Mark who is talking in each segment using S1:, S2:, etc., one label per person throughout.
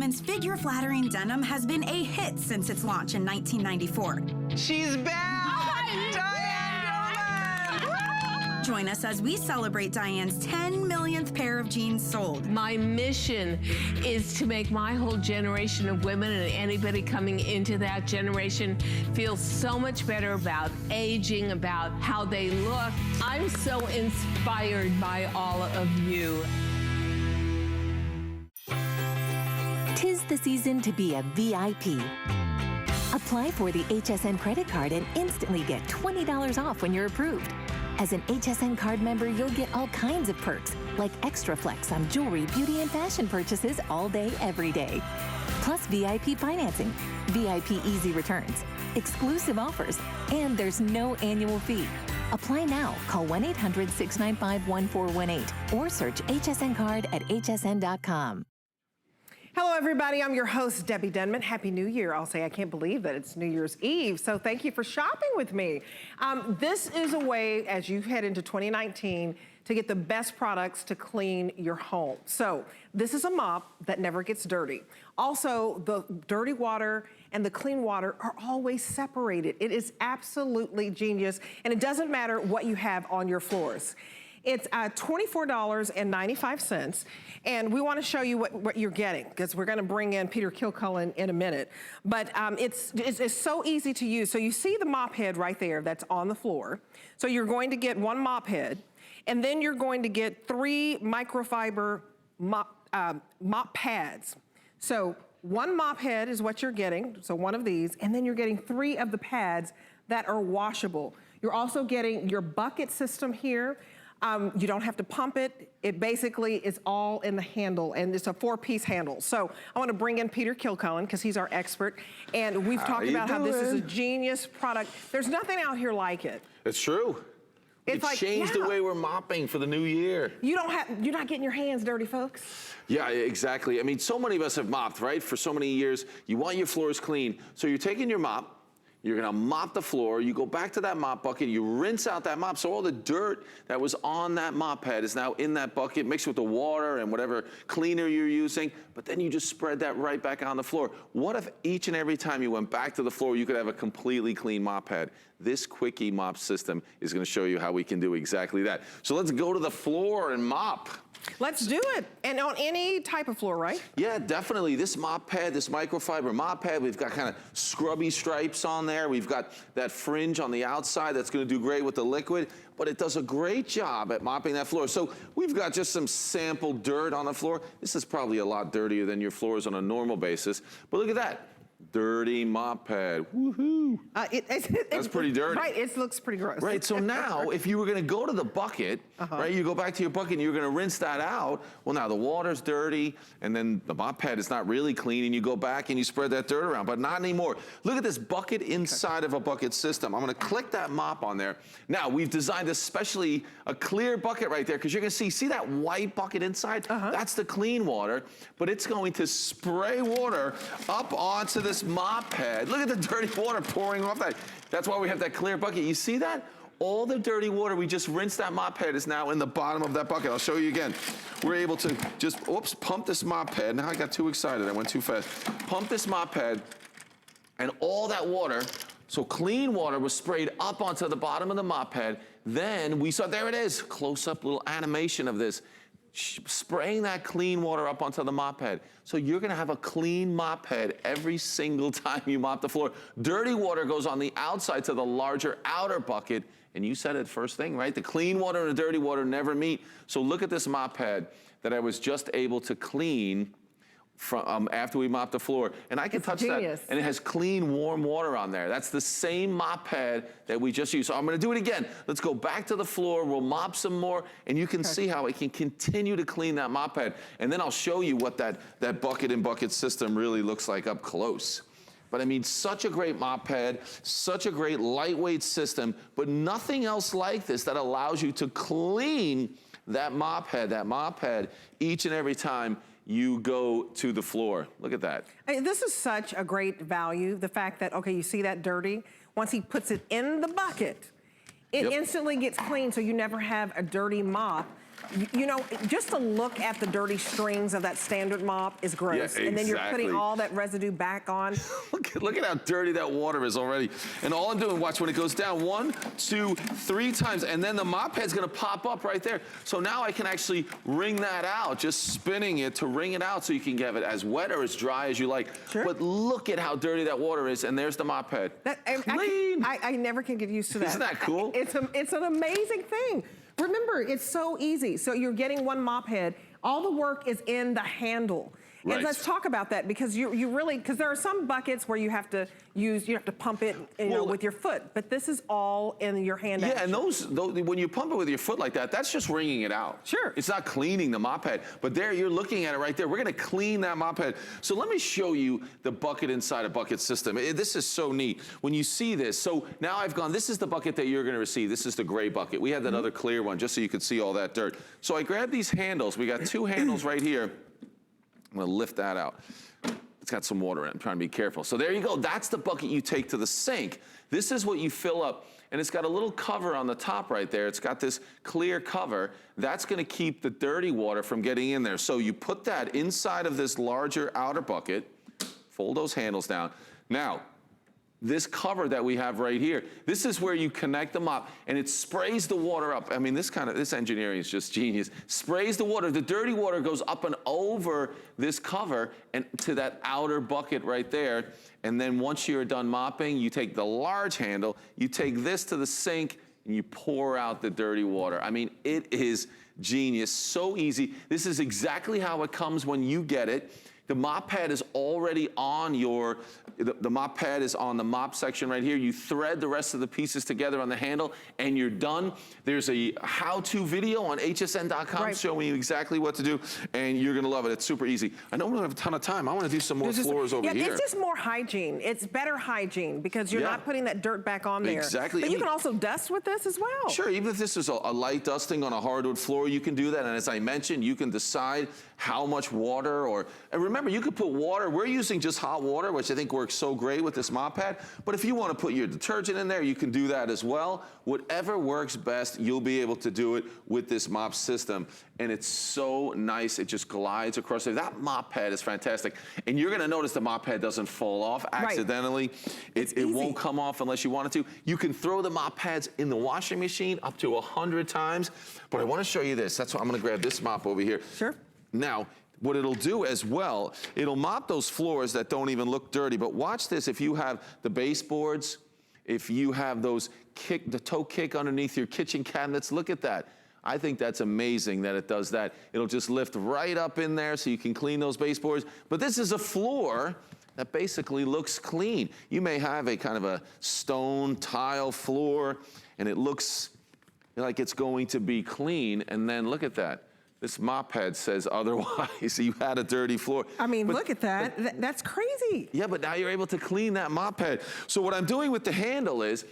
S1: Women's figure-flattering denim has been a hit since its launch in 1994.
S2: She's back! Diane!
S1: Join us as we celebrate Diane's 10 millionth pair of jeans sold.
S3: My mission is to make my whole generation of women and anybody coming into that generation feel so much better about aging, about how they look. I'm so inspired by all of you.
S4: 'Tis the season to be a VIP. Apply for the HSN credit card and instantly get $20 off when you're approved. As an HSN card member, you'll get all kinds of perks, like extra flex on jewelry, beauty, and fashion purchases all day, every day. Plus VIP financing, VIP easy returns, exclusive offers, and there's no annual fee. Apply now. Call 1-800-695-1418 or search HSN card at hsn.com.
S2: Hello, everybody. I'm your host, Debbie Denman. Happy New Year. I'll say I can't believe that it's New Year's Eve, so thank you for shopping with me. This is a way, as you head into 2019, to get the best products to clean your home. So this is a mop that never gets dirty. Also, the dirty water and the clean water are always separated. It is absolutely genius, and it doesn't matter what you have on your floors. It's $24.95, and we want to show you what you're getting, because we're going to bring in Peter Kilcullen in a minute. But it's so easy to use. So you see the mop head right there that's on the floor. So you're going to get one mop head, and then you're going to get 3 microfiber mop pads. So one mop head is what you're getting, so one of these, and then you're getting 3 of the pads that are washable. You're also getting your bucket system here. You don't have to pump it. It basically is all in the handle, and it's a 4-piece handle. So I want to bring in Peter Kilcullen, because he's our expert, and we've talked about how this is a genius product. There's nothing out here like it.
S5: It's true. It's like, changed the way we're mopping for the new year.
S2: You're not getting your hands dirty, folks.
S5: Yeah, exactly. I mean, so many of us have mopped, right? For so many years, you want your floors clean. So you're taking your mop, you're gonna mop the floor, you go back to that mop bucket, you rinse out that mop, so all the dirt that was on that mop head is now in that bucket, mixed with the water and whatever cleaner you're using, but then you just spread that right back on the floor. What if each and every time you went back to the floor, you could have a completely clean mop head? This Quickie Mop system is gonna show you how we can do exactly that. So let's go to the floor and mop.
S2: Let's do it, and on any type of floor, right?
S5: Yeah, definitely. This mop pad, this microfiber mop pad, we've got kind of scrubby stripes on there. We've got that fringe on the outside that's gonna do great with the liquid, but it does a great job at mopping that floor. So we've got just some sample dirt on the floor. This is probably a lot dirtier than your floors on a normal basis, but look at that. Dirty mop pad, woohoo. That's pretty dirty.
S2: Right, it looks pretty gross.
S5: Right, so now if you were gonna go to the bucket, right, you go back to your bucket and you're gonna rinse that out, well now the water's dirty and then the mop pad is not really clean and you go back and you spread that dirt around, but not anymore. Look at this bucket inside of a bucket system. I'm gonna click that mop on there. Now we've designed especially a clear bucket right there, because you're gonna see that white bucket inside? That's the clean water, but it's going to spray water up onto this mop head. Look at the dirty water pouring off that. That's why we have that clear bucket. You see that? All the dirty water, we just rinsed that mop head, is now in the bottom of that bucket. I'll show you again. We're able to just, pump this mop head. Now I got too excited, I went too fast. Pump this mop head, and all that water, so clean water, was sprayed up onto the bottom of the mop head. Then we saw, there it is, close-up little animation of this. Spraying that clean water up onto the mop head. So you're gonna have a clean mop head every single time you mop the floor. Dirty water goes on the outside to the larger outer bucket, and you said it first thing, right? The clean water and the dirty water never meet. So look at this mop head that I was just able to clean from after we mopped the floor, and I can touch that, and it has clean, warm water on there. That's the same mop pad that we just used. So I'm gonna do it again. Let's go back to the floor, we'll mop some more, and you can see how it can continue to clean that mop pad. And then I'll show you what that bucket in bucket system really looks like up close. But I mean, such a great mop pad, such a great lightweight system, but nothing else like this that allows you to clean that mop head each and every time you go to the floor. Look at that.
S2: This is such a great value. The fact that, okay, you see that dirty? Once he puts it in the bucket, it instantly gets clean, so you never have a dirty mop You know, just to look at the dirty strings of that standard mop is gross.
S5: Yeah,
S2: and then you're
S5: exactly.
S2: putting all that residue back on.
S5: Look at how dirty that water is already. And all I'm doing, watch, when it goes down 1, 2, 3 times, and then the mop head's gonna pop up right there. So now I can actually wring that out, just spinning it to wring it out so you can get it as wet or as dry as you like.
S2: Sure.
S5: But look at how dirty that water is, and there's the mop head. Clean.
S2: I never can get used to that.
S5: Isn't that cool?
S2: It's an amazing thing. Remember, it's so easy. So you're getting one mop head. All the work is in the handle.
S5: Right.
S2: And let's talk about that because you really, because there are some buckets where you have to pump it, you know, with your foot, but this is all in your hand action.
S5: Yeah, and those, when you pump it with your foot like that, that's just wringing it out.
S2: Sure.
S5: It's not cleaning the mop head, but there, you're looking at it right there. We're gonna clean that mop head. So let me show you the bucket inside a bucket system. This is so neat. When you see this, so now I've gone, this is the bucket that you're gonna receive. This is the gray bucket. We had that other clear one just so you could see all that dirt. So I grabbed these handles. We got 2 handles right here. I'm gonna lift that out. It's got some water in it. I'm trying to be careful. So there you go. That's the bucket you take to the sink. This is what you fill up. And it's got a little cover on the top right there. It's got this clear cover. That's gonna keep the dirty water from getting in there. So you put that inside of this larger outer bucket, fold those handles down. Now, this cover that we have right here, this is where you connect the mop and it sprays the water up. I mean, this engineering is just genius. Sprays the water, the dirty water goes up and over this cover and to that outer bucket right there. And then once you're done mopping, you take the large handle, you take this to the sink and you pour out the dirty water. I mean, it is genius, so easy. This is exactly how it comes when you get it. The mop pad is already on the mop pad is on the mop section right here. You thread the rest of the pieces together on the handle and you're done. There's a how-to video on hsn.com showing you exactly what to do and you're gonna love it. It's super easy. I don't have a ton of time. I wanna do some more floors over here.
S2: It's just more hygiene. It's better hygiene because you're not putting that dirt back on there.
S5: Exactly.
S2: But you can also dust with this as well.
S5: Sure, even if this is a light dusting on a hardwood floor, you can do that. And as I mentioned, you can decide how much water and remember, you could put water. We're using just hot water, which I think works so great with this mop pad. But if you want to put your detergent in there, you can do that as well. Whatever works best, you'll be able to do it with this mop system. And it's so nice. It just glides across there. That mop pad is fantastic. And you're going to notice the mop pad doesn't fall off accidentally. It won't come off unless you want it to. You can throw the mop pads in the washing machine up to 100 times. But I want to show you this. That's why I'm going to grab this mop over here.
S2: Sure.
S5: Now, what it'll do as well, it'll mop those floors that don't even look dirty. But watch this, if you have the baseboards, if you have the toe kick underneath your kitchen cabinets, look at that. I think that's amazing that it does that. It'll just lift right up in there so you can clean those baseboards. But this is a floor that basically looks clean. You may have a kind of a stone tile floor and it looks like it's going to be clean, and then look at that. This mop pad says otherwise. You had a dirty floor.
S2: I mean, look at that. That's crazy.
S5: Yeah, but now you're able to clean that mop pad. So what I'm doing with the handle is,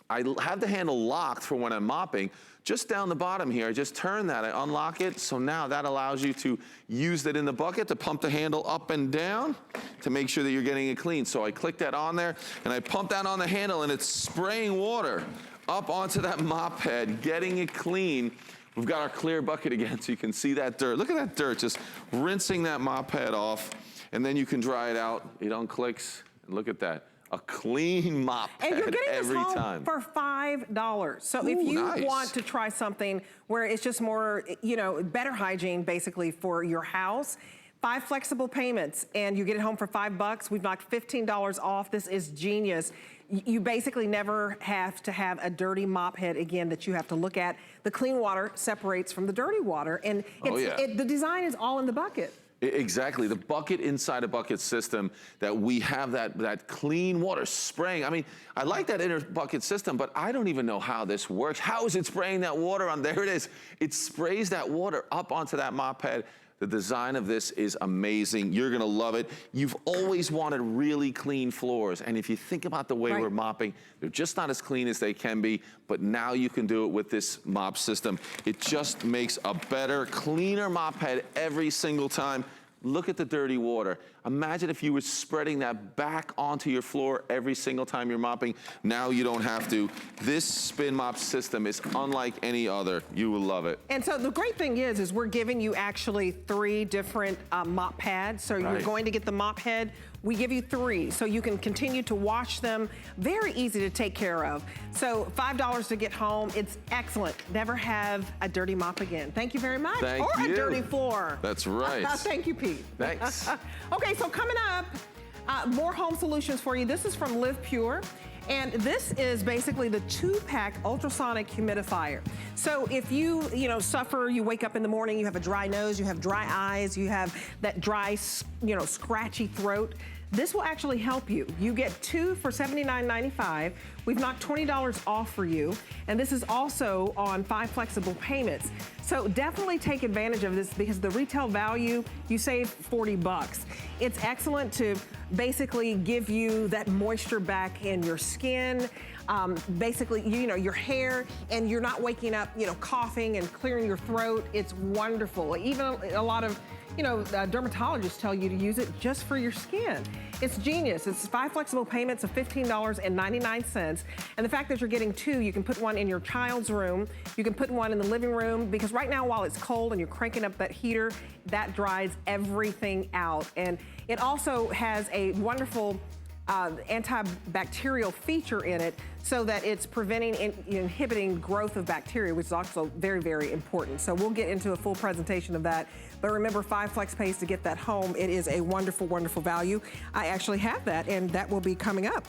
S5: I have the handle locked for when I'm mopping. Just down the bottom here, I just turn that, I unlock it. So now that allows you to use it in the bucket to pump the handle up and down to make sure that you're getting it clean. So I click that on there and I pump that on the handle and it's spraying water up onto that mop pad, getting it clean. We've got our clear bucket again so you can see that dirt. Look at that dirt, just rinsing that mop pad off, and then you can dry it out. It unclicks, and look at that. A clean mop pad
S2: and you're getting
S5: every
S2: this home
S5: time.
S2: for $5. So if you want to try something where it's just more, you know, better hygiene basically for your house, 5 flexible payments and you get it home for $5. We've knocked $15 off. This is genius. You basically never have to have a dirty mop head again that you have to look at. The clean water separates from the dirty water, and the design is all in the bucket.
S5: Exactly, the bucket inside a bucket system that we have that clean water spraying. I mean, I like that inner bucket system, but I don't even know how this works. How is it spraying that water on? There it is. It sprays that water up onto that mop pad. The design of this is amazing. You're gonna love it. You've always wanted really clean floors. And if you think about the way we're mopping, they're just not as clean as they can be, but now you can do it with this mop system. It just makes a better, cleaner mop pad every single time. Look at the dirty water. Imagine if you were spreading that back onto your floor every single time you're mopping. Now you don't have to. This spin mop system is unlike any other. You will love it.
S2: And so the great thing is we're giving you actually 3 different mop pads. So you're going to get the mop head. We give you 3, so you can continue to wash them. Very easy to take care of. So $5 to get home. It's excellent. Never have a dirty mop again. Thank you very much.
S5: Thank
S2: or
S5: you.
S2: a dirty floor.
S5: That's right.
S2: Thank you, Pete.
S5: Thanks.
S2: Okay, so coming up, more home solutions for you. This is from Live Pure. And this is basically the 2-pack ultrasonic humidifier. So if you suffer, you wake up in the morning, you have a dry nose, you have dry eyes, you have that dry, scratchy throat, this will actually help you. You get 2 for $79.95. We've knocked $20 off for you. And this is also on 5 flexible payments. So definitely take advantage of this because the retail value, you save $40. It's excellent to basically give you that moisture back in your skin, basically, your hair, and you're not waking up, coughing and clearing your throat. It's wonderful. Even a lot of dermatologists tell you to use it just for your skin. It's genius. It's 5 flexible payments of $15.99. And the fact that you're getting 2, you can put one in your child's room, you can put one in the living room, because right now while it's cold and you're cranking up that heater, that dries everything out. And it also has a wonderful antibacterial feature in it so that it's preventing and inhibiting growth of bacteria, which is also very, very important. So we'll get into a full presentation of that. But remember, 5 flex pays to get that home. It is a wonderful, wonderful value. I actually have that, and that will be coming up.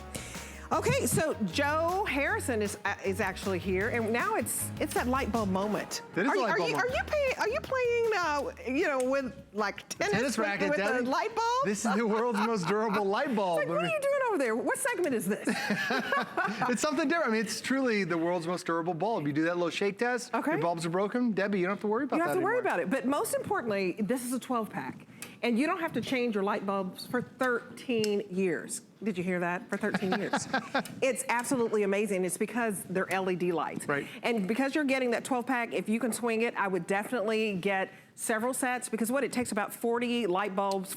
S2: Okay, so Joe Harrison is actually here, and now it's that light bulb moment.
S6: That is a light bulb moment.
S2: Are you playing, with like tennis
S6: racket,
S2: with a light bulb?
S6: This is the world's most durable light bulb.
S2: Like, what are you doing over there? What segment is this?
S6: It's something different. I mean, it's truly the world's most durable bulb. You do that little shake test, your bulbs are broken. Debbie, you don't have to worry about that
S2: You don't have to worry
S6: anymore.
S2: about it. But most importantly, this is a 12-pack. And you don't have to change your light bulbs for 13 years. Did you hear that? For 13 years. It's absolutely amazing. It's because they're LED lights.
S6: Right.
S2: And because you're getting that 12-pack, if you can swing it, I would definitely get several sets, because it takes about 40 light bulbs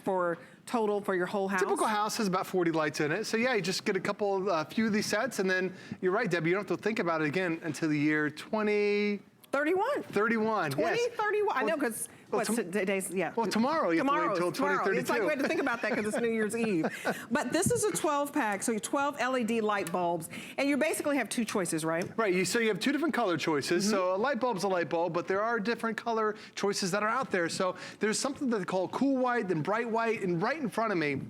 S2: total for your whole house.
S6: Typical house has about 40 lights in it. So yeah, you just get a few of these sets, and then you're right, Debbie, you don't have to think about it again until the year
S2: 31.
S6: 31,
S2: 20,
S6: yes.
S2: 31. I know, because today's,
S6: Well, tomorrow you have to wait until 2032.
S2: It's like we had to think about that because it's New Year's Eve. But this is a 12-pack, so 12 LED light bulbs, and you basically have 2 choices, right?
S6: Right, so you have 2 different color choices. So a light bulb's a light bulb, but there are different color choices that are out there. So there's something that they call cool white, then bright white, and right in front of me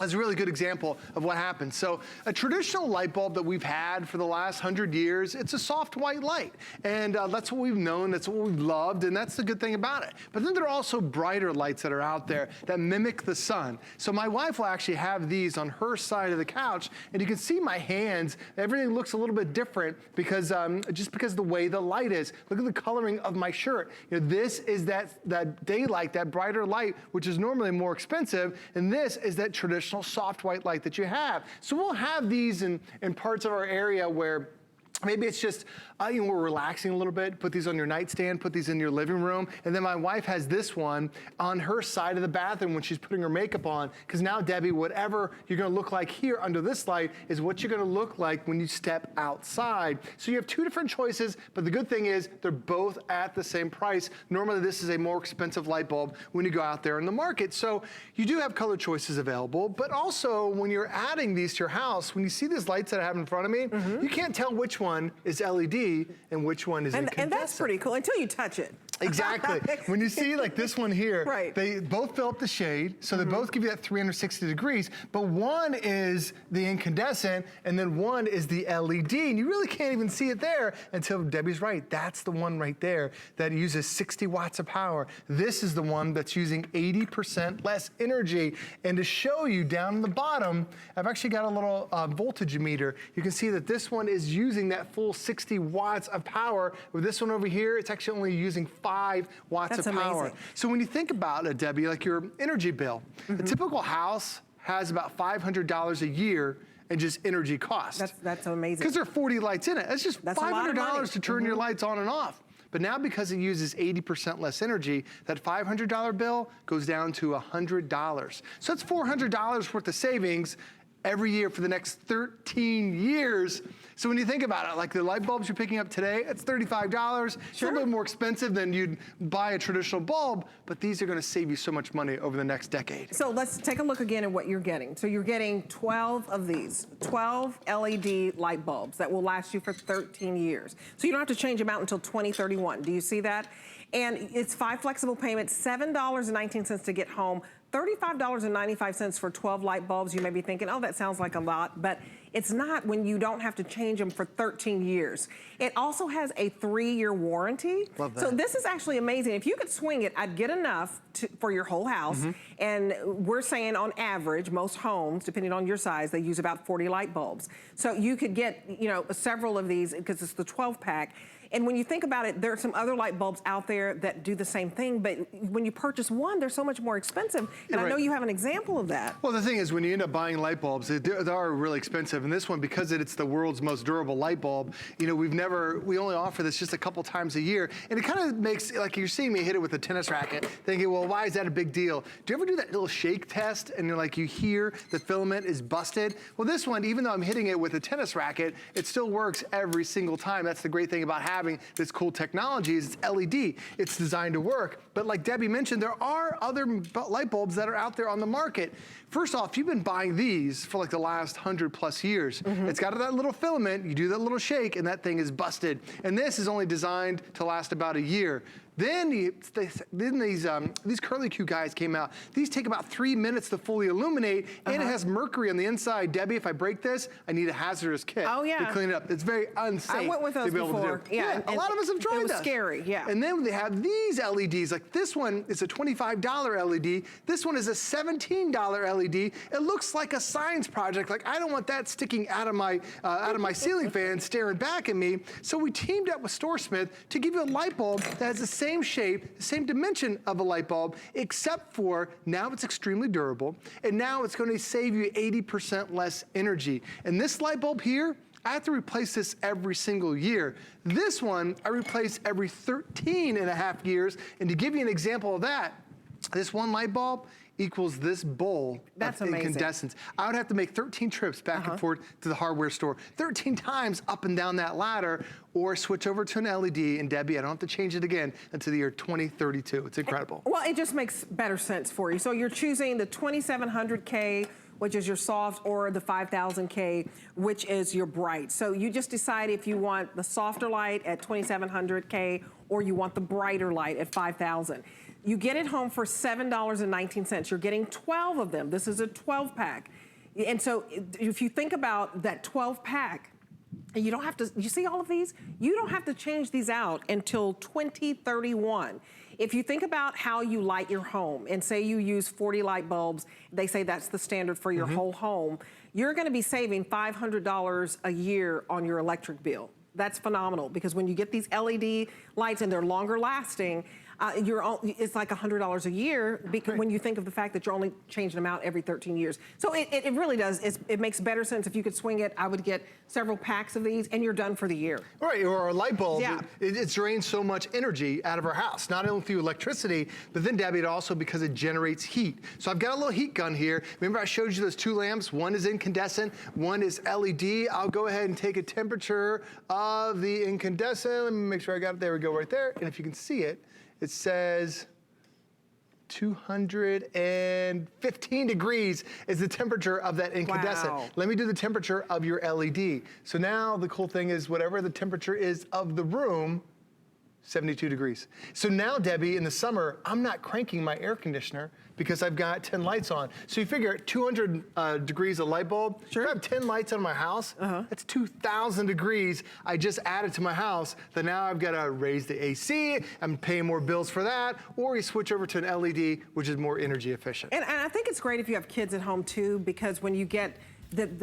S6: is a really good example of what happens. So a traditional light bulb that we've had for the last 100 years, it's a soft white light. And that's what we've known, that's what we've loved, and that's the good thing about it. But then there are also brighter lights that are out there that mimic the sun. So my wife will actually have these on her side of the couch, and you can see my hands, everything looks a little bit different because just because the way the light is. Look at the coloring of my shirt. This is that daylight, that brighter light, which is normally more expensive, and this is that traditional soft white light that you have. So we'll have these in parts of our area where maybe it's just, we're relaxing a little bit, put these on your nightstand, put these in your living room, and then my wife has this one on her side of the bathroom when she's putting her makeup on, because now, Debbie, whatever you're gonna look like here under this light is what you're gonna look like when you step outside. So you have 2 different choices, but the good thing is they're both at the same price. Normally this is a more expensive light bulb when you go out there in the market. So you do have color choices available, but also when you're adding these to your house, when you see these lights that I have in front of me, you can't tell which one is LED and which one is incandescent.
S2: And that's pretty cool until you touch it.
S6: Exactly. When you see like this one here,
S2: right.
S6: They both fill up the shade, so they both give you that 360 degrees, but one is the incandescent and then one is the LED, and you really can't even see it there until Debbie's right. That's the one right there that uses 60 watts of power. This is the one that's using 80% less energy. And to show you down in the bottom, I've actually got a little voltage meter. You can see that this one is using that full 60 watts of power. With this one over here, it's actually only using 5 watts
S2: That's
S6: of power.
S2: amazing.
S6: So when you think about it, Debbie, like your energy bill, a typical house has about $500 a year in just energy costs.
S2: That's amazing.
S6: Because there are 40 lights in it. That's just $500 to turn your lights on and off. but now because it uses 80% less energy, that $500 bill goes down to $100. So that's $400 worth of savings every year for the next 13 years. So when you think about it, like the light bulbs you're picking up today, it's $35. It's a little bit more expensive than you'd buy a traditional bulb, but these are gonna save you so much money over the next decade.
S2: So let's take a look again at what you're getting. So you're getting 12 of these, 12 LED light bulbs that will last you for 13 years. So you don't have to change them out until 2031. Do you see that? And it's 5 flexible payments, $7.19 to get home, $35.95 for 12 light bulbs. You may be thinking, oh, that sounds like a lot, but it's not when you don't have to change them for 13 years. It also has a 3-year warranty.
S6: Love that.
S2: So this is actually amazing. If you could swing it, I'd get enough for your whole house. And we're saying on average, most homes, depending on your size, they use about 40 light bulbs. So you could get, you know, several of these because it's the 12 pack. And when you think about it, there are some other light bulbs out there that do the same thing, but when you purchase one, they're so much more expensive. And I know you have an example of that.
S6: Well, the thing is, when you end up buying light bulbs, they are really expensive. And this one, because it's the world's most durable light bulb, you know, we only offer this just a couple times a year. And it kind of makes, like you're seeing me hit it with a tennis racket, thinking, well, why is that a big deal? Do you ever do that little shake test and you're like, you hear the filament is busted? Well, this one, even though I'm hitting it with a tennis racket, it still works every single time. That's the great thing about having this cool technology is it's LED. It's designed to work. But like Debbie mentioned, there are other light bulbs that are out there on the market. First off, you've been buying these for like the last 100+ years. It's got that little filament, you do that little shake, and that thing is busted. And this is only designed to last about a year. Then these curly Q guys came out. These take about 3 minutes to fully illuminate, and it has mercury on the inside. Debbie, if I break this, I need a hazardous kit to clean it up. It's very unsafe.
S2: I went with those before.
S6: Yeah, a lot of us have tried that.
S2: It was scary,
S6: And then they have these LEDs. Like this one is a $25 LED. This one is a $17 LED. It looks like a science project. Like I don't want that sticking out of my ceiling fan staring back at me. So we teamed up with StoreSmith to give you a light bulb that has the same shape, the same dimension of a light bulb, except for now it's extremely durable, and now it's going to save you 80% less energy. And this light bulb here, I have to replace this every single year. This one, I replace every 13.5 years. And to give you an example of that, this one light bulb equals this bowl of incandescents. I would have to make 13 trips back and forth to the hardware store, 13 times up and down that ladder, or switch over to an LED. And Debbie, I don't have to change it again until the year 2032. It's incredible.
S2: Well, it just makes better sense for you. So you're choosing the 2700K, which is your soft, or the 5000K, which is your bright. So you just decide if you want the softer light at 2700K or you want the brighter light at 5000. You get it home for $7.19. You're getting 12 of them. This is a 12 pack. And so if you think about that 12 pack, you don't have to, you see all of these? You don't have to change these out until 2031. If you think about how you light your home and say you use 40 light bulbs, they say that's the standard for your whole home, you're gonna be saving $500 a year on your electric bill. That's phenomenal because when you get these LED lights and they're longer lasting, it's like $100 a year because when you think of the fact that you're only changing them out every 13 years. So it really does. It makes better sense. If you could swing it, I would get several packs of these and you're done for the year.
S6: Right, or a light bulb, it drains so much energy out of our house, not only through electricity, but then, Debbie, it also because it generates heat. So I've got a little heat gun here. Remember I showed you those 2 lamps? One is incandescent, one is LED. I'll go ahead and take a temperature of the incandescent. Let me make sure I got it. There we go, right there. And if you can see it, it says 215 degrees is the temperature of that incandescent.
S2: Wow.
S6: Let me do the temperature of your LED. So now the cool thing is whatever the temperature is of the room, 72 degrees. So now, Debbie, in the summer, I'm not cranking my air conditioner because I've got 10 lights on. So you figure 200 degrees a light bulb, if I have 10 lights on my house, that's 2,000 degrees I just added to my house that now I've got to raise the AC, I'm paying more bills for that, or you switch over to an LED, which is more energy efficient.
S2: And I think it's great if you have kids at home too, because when you get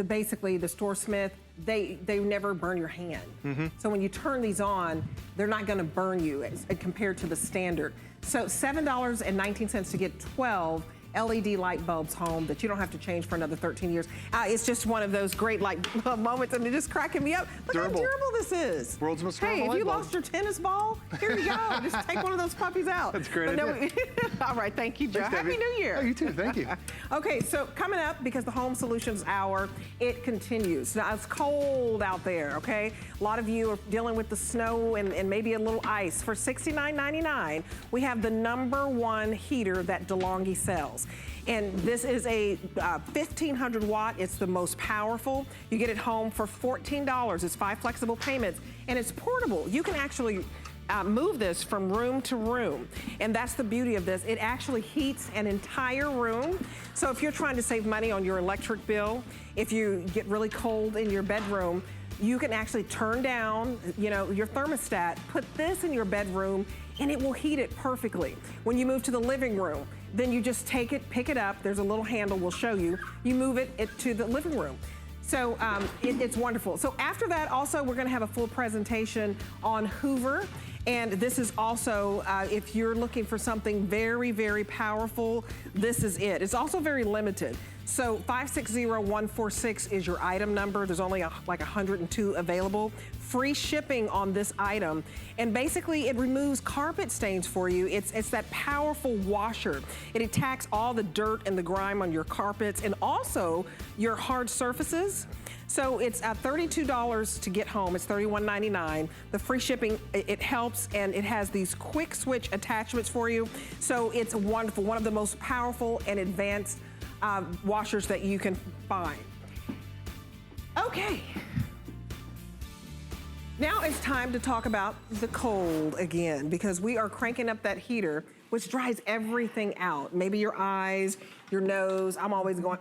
S2: basically the StoreSmith, they never burn your hand. So when you turn these on, they're not gonna burn you compared to the standard. So $7.19 to get 12, LED light bulbs home that you don't have to change for another 13 years. It's just one of those great like moments, and it's just cracking me up. Look how durable this is.
S6: World's most durable
S2: Hey, if
S6: light
S2: you
S6: bulb.
S2: lost your tennis ball, here you go. Just take one of those puppies out.
S6: That's a great idea.
S2: All right, thank you, Joe.
S6: Thanks,
S2: Happy
S6: Debbie.
S2: New Year.
S6: Oh, you too, thank you.
S2: Okay, so coming up, because the Home Solutions Hour, it continues. Now, it's cold out there, okay? A lot of you are dealing with the snow and maybe a little ice. For $69.99, we have the #1 heater that DeLonghi sells. And this is a 1,500 watt. It's the most powerful. You get it home for $14. It's 5 flexible payments, and it's portable. You can actually move this from room to room. And that's the beauty of this. It actually heats an entire room. So if you're trying to save money on your electric bill, if you get really cold in your bedroom, you can actually turn down, your thermostat, put this in your bedroom, and it will heat it perfectly. When you move to the living room, then you just take it, pick it up. There's a little handle we'll show you. You move it to the living room. So it's wonderful. So after that, also, we're gonna have a full presentation on Hoover. And this is also, if you're looking for something very, very powerful, this is it. It's also very limited. So 560146 is your item number. There's only like 102 available. Free shipping on this item. And basically it removes carpet stains for you. It's that powerful washer. It attacks all the dirt and the grime on your carpets and also your hard surfaces. So it's $32 to get home. It's $31.99. The free shipping, it helps, and it has these quick switch attachments for you. So it's wonderful, one of the most powerful and advanced washers that you can find. Okay. Now it's time to talk about the cold again, because we are cranking up that heater, which dries everything out. Maybe your eyes, your nose. I'm always going,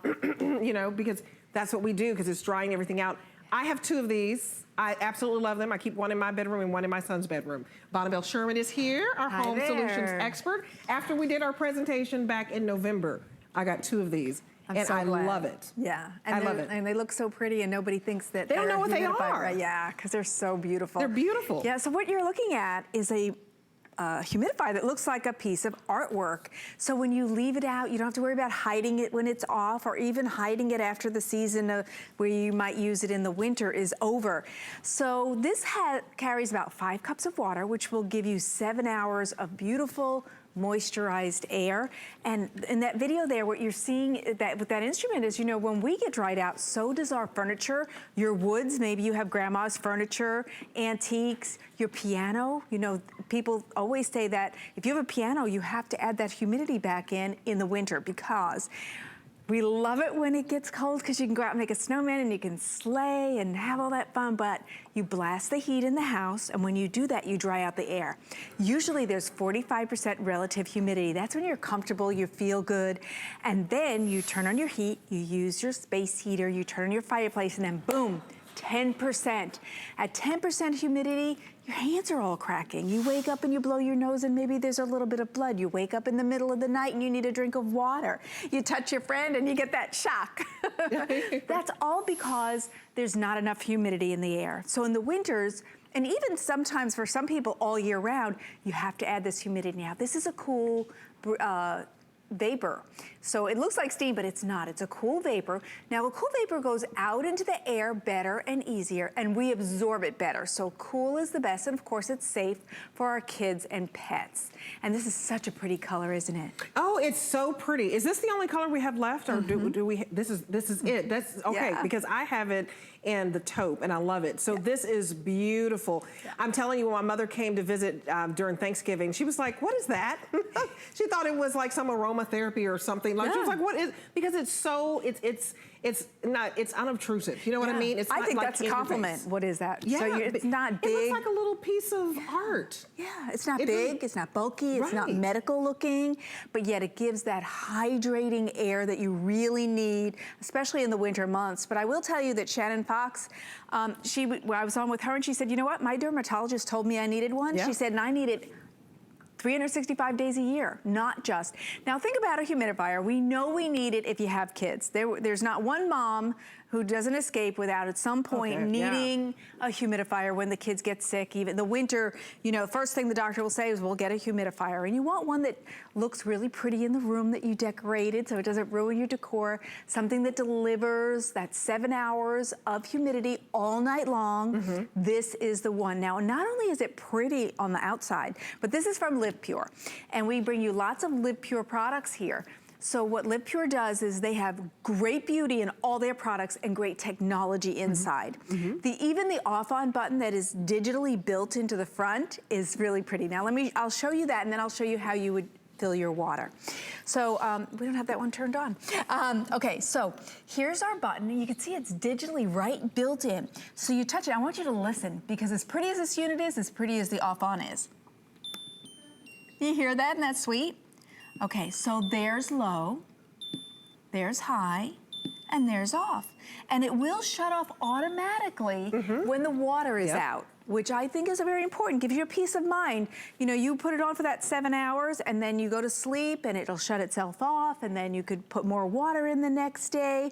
S2: because that's what we do, because it's drying everything out. I have 2 of these. I absolutely love them. I keep one in my bedroom and one in my son's bedroom. Bonnabelle Sherman is here, our home solutions expert. After we did our presentation back in November, I got 2 of these. And so I love it.
S7: Yeah,
S2: I love it.
S7: And they look so pretty, and nobody thinks that
S2: they don't know what they are.
S7: Right? Yeah, because they're so beautiful.
S2: They're beautiful.
S7: Yeah. So what you're looking at is a humidifier that looks like a piece of artwork. So when you leave it out, you don't have to worry about hiding it when it's off, or even hiding it after the season where you might use it in the winter is over. So this carries about 5 cups of water, which will give you 7 hours of beautiful moisturized air. And in that video there, what you're seeing with that instrument is, when we get dried out, so does our furniture, your woods. Maybe you have grandma's furniture, antiques, your piano. People always say that if you have a piano, you have to add that humidity back in the winter, because we love it when it gets cold, because you can go out and make a snowman and you can sleigh and have all that fun, but you blast the heat in the house, and when you do that, you dry out the air. Usually there's 45% relative humidity. That's when you're comfortable, you feel good, and then you turn on your heat, you use your space heater, you turn on your fireplace, and then boom, 10%. At 10% humidity, your hands are all cracking. You wake up and you blow your nose and maybe there's a little bit of blood. You wake up in the middle of the night and you need a drink of water. You touch your friend and you get that shock. That's all because there's not enough humidity in the air. So in the winters, and even sometimes for some people all year round, you have to add this humidity. Now, this is a cool vapor. So it looks like steam, but it's not. It's a cool vapor. Now, a cool vapor goes out into the air better and easier, and we absorb it better. So cool is the best, and of course, it's safe for our kids and pets. And this is such a pretty color, isn't it?
S2: Oh, it's so pretty. Is this the only color we have left, or do we? This is it. That's okay, because I have it in the taupe, and I love it. So this is beautiful. I'm telling you, when my mother came to visit during Thanksgiving, she was like, "What is that?" She thought it was like some aromatherapy or something. Like she was like, "What is?" Because it's so it's unobtrusive. You know what I mean? It's
S7: I
S2: not
S7: think
S2: like
S7: that's a compliment. What is that?
S2: Yeah,
S7: so it's not big.
S2: It looks like a little piece of art.
S7: Yeah, it's not big, it's not bulky, it's not medical looking, but yet it gives that hydrating air that you really need, especially in the winter months. But I will tell you that Shannon Fox, I was on with her and she said, "You know what? My dermatologist told me I needed one." She said, "And I needed 365 days a year, not just. Now think about a humidifier. We know we need it if you have kids. There's not one mom who doesn't escape without at some point needing a humidifier when the kids get sick. Even the winter, you know, first thing the doctor will say is we'll get a humidifier. And you want one that looks really pretty in the room that you decorated so it doesn't ruin your decor. Something that delivers that 7 hours of humidity all night long. This is the one. Now, not only is it pretty on the outside, but this is from Live Pure. And we bring you lots of Live Pure products here. So what Live Pure does is they have great beauty in all their products and great technology inside. Even the off-on button that is digitally built into the front is really pretty. Now I'll show you that, and then I'll show you how you would fill your water. So we don't have that one turned on. Okay, so here's our button. You can see it's digitally built in. So you touch it. I want you to listen, because as pretty as this unit is, as pretty as the off-on is. You hear that? Isn't that sweet? Okay, so there's low, there's high, and there's off. And it will shut off automatically when the water is out, which I think is very important. Gives you a peace of mind. You know, you put it on for that 7 hours and then you go to sleep and it'll shut itself off, and then you could put more water in the next day.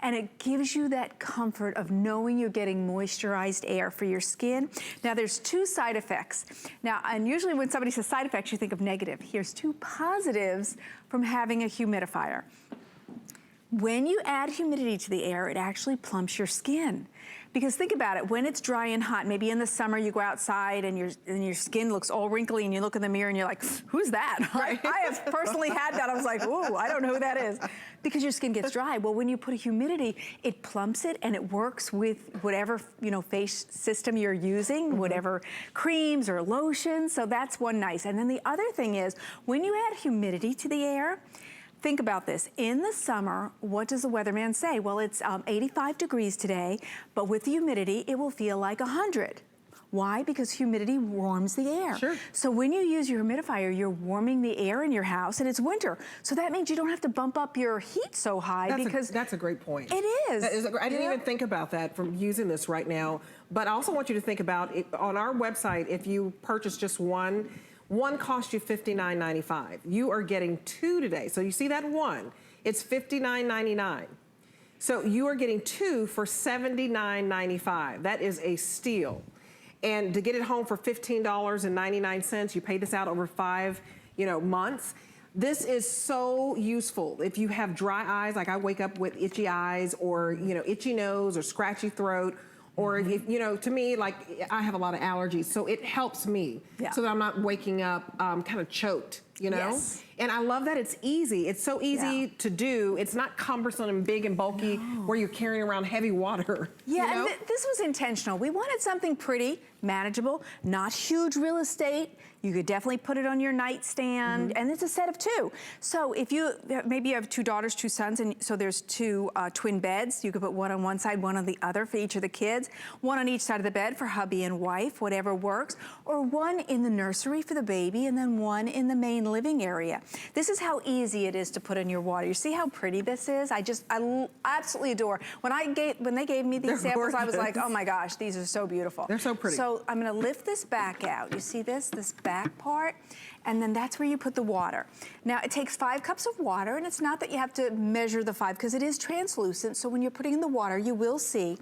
S7: And it gives you that comfort of knowing you're getting moisturized air for your skin. Now there's 2 side effects. Now, and usually when somebody says side effects, you think of negative. Here's 2 positives from having a humidifier. When you add humidity to the air, it actually plumps your skin. Because think about it, when it's dry and hot, maybe in the summer you go outside and your skin looks all wrinkly and you look in the mirror and you're like, who's that? Right. I have personally had that. I was like, ooh, I don't know who that is. Because your skin gets dry. Well, when you put a humidity, it plumps it and it works with whatever, you know, face system you're using, whatever creams or lotions. So that's one nice. And then the other thing is, when you add humidity to the air, think about this. In the summer, what does the weatherman say? Well, it's 85 degrees today, but with the humidity, it will feel like 100. Why? Because humidity warms the air.
S2: Sure.
S7: So when you use your humidifier, you're warming the air in your house, and it's winter. So that means you don't have to bump up your heat so high
S2: that's a great point.
S7: It is.
S2: I didn't even think about that from using this right now. But I also want you to think about it on our website. If you purchase just one costs you $59.95. You are getting 2 today. So you see that one, it's $59.99. So you are getting 2 for $79.95. That is a steal. And to get it home for $15.99, you pay this out over 5, months. This is so useful. If you have dry eyes, like I wake up with itchy eyes or, itchy nose or scratchy throat, or if, to me, like I have a lot of allergies, so it helps me so that I'm not waking up kind of choked,
S7: Yes.
S2: And I love that it's easy. It's so easy to do. It's not cumbersome and big and bulky where you're carrying around heavy water.
S7: Yeah, and this was intentional. We wanted something pretty, manageable, not huge real estate. You could definitely put it on your nightstand, and it's a set of 2. So if maybe you have 2 daughters, 2 sons, and so there's 2 twin beds. You could put one on one side, one on the other for each of the kids, one on each side of the bed for hubby and wife, whatever works, or one in the nursery for the baby, and then one in the main living area. This is how easy it is to put in your water. You see how pretty this is? I absolutely adore. When they gave me these samples, I was like, oh my gosh, these are so beautiful.
S2: They're so pretty.
S7: So I'm gonna lift this back out. You see this back part? And then that's where you put the water. Now it takes 5 cups of water, and it's not that you have to measure the 5 because it is translucent, so when you're putting in the water, you will see.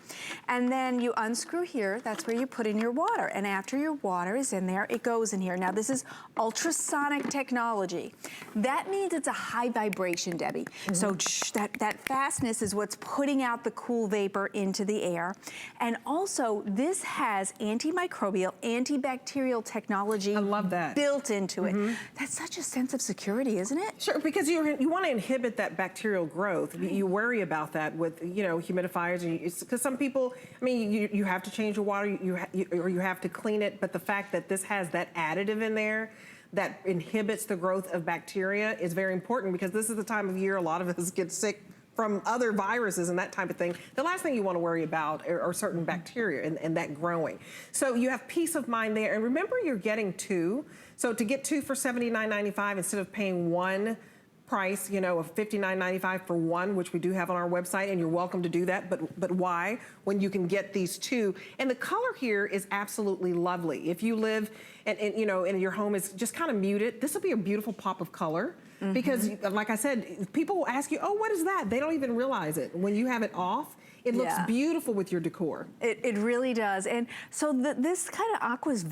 S7: And then you unscrew here, that's where you put in your water. And after your water is in there, it goes in here. Now this is ultrasonic technology. That means it's a high vibration, Debbie. So that fastness is what's putting out the cool vapor into the air. And also, this has antimicrobial, antibacterial technology.
S2: I love that.
S7: Built into it. That's such a sense of security, isn't it?
S2: Sure, because you want to inhibit that bacterial growth. You worry about that with humidifiers, because some people, you have to change your water, or you have to clean it. But the fact that this has that additive in there that inhibits the growth of bacteria is very important, because this is the time of year a lot of us get sick from other viruses and that type of thing. The last thing you want to worry about are certain bacteria and that growing. So you have peace of mind there. And remember, you're getting 2. So to get 2 for $79.95 instead of paying 1 price, you know, of $59.95 for one, which we do have on our website, and you're welcome to do that, but why? When you can get these two. And the color here is absolutely lovely. If you live and you know, and your home is just kind of muted, this will be a beautiful pop of color. Because like I said, people will ask you, oh, what is that? They don't even realize it. When you have it off, it looks beautiful with your decor.
S7: It really does. And so this kind of aqua is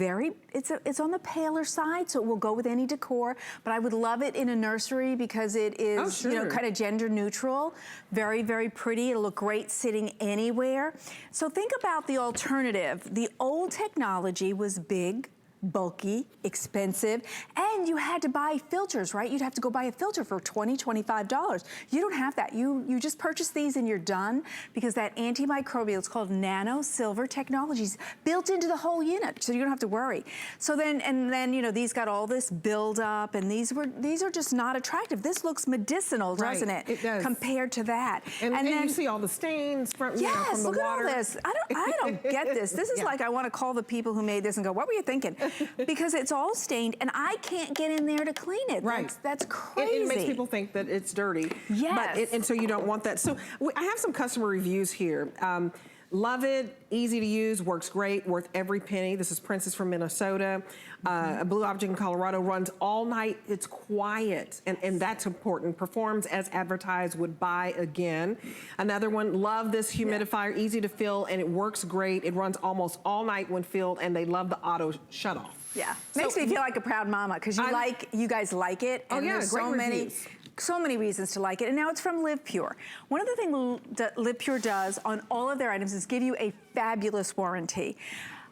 S7: it's on the paler side, so it will go with any decor, but I would love it in a nursery because it is, you know, kind of gender neutral. Very, very pretty. It'll look great sitting anywhere. So think about the alternative. The old technology was big, bulky, expensive, and you had to buy filters, right? You'd have to go buy a filter for $20, $25. You don't have that. You just purchase these and you're done, because that antimicrobial, it's called nano silver technologies, built into the whole unit, so you don't have to worry. So then, you know, these got all this buildup, and these are just not attractive. This looks medicinal, doesn't it?
S2: It does.
S7: Compared to that.
S2: And then you see all the stains from, you know, from the
S7: look
S2: water.
S7: at all this. I don't get this. This is like, I want to call the people who made this and go, what were you thinking? Because it's all stained, and I can't get in there to clean it.
S2: Right.
S7: That's crazy.
S2: It makes people think that it's dirty.
S7: Yes.
S2: And so you don't want that. So I have some customer reviews here. Love it, easy to use, works great, worth every penny. This is Princess from Minnesota. A Blue Object in Colorado, runs all night. It's quiet, and that's important. Performs as advertised, would buy again. Another one, love this humidifier, easy to fill, and it works great. It runs almost all night when filled, and they love the auto shut off.
S7: Yeah, makes me feel like a proud mama, because you guys like it, and there's so many reasons to like it. And now it's from Live Pure. One of the things that Live Pure does on all of their items is give you a fabulous warranty.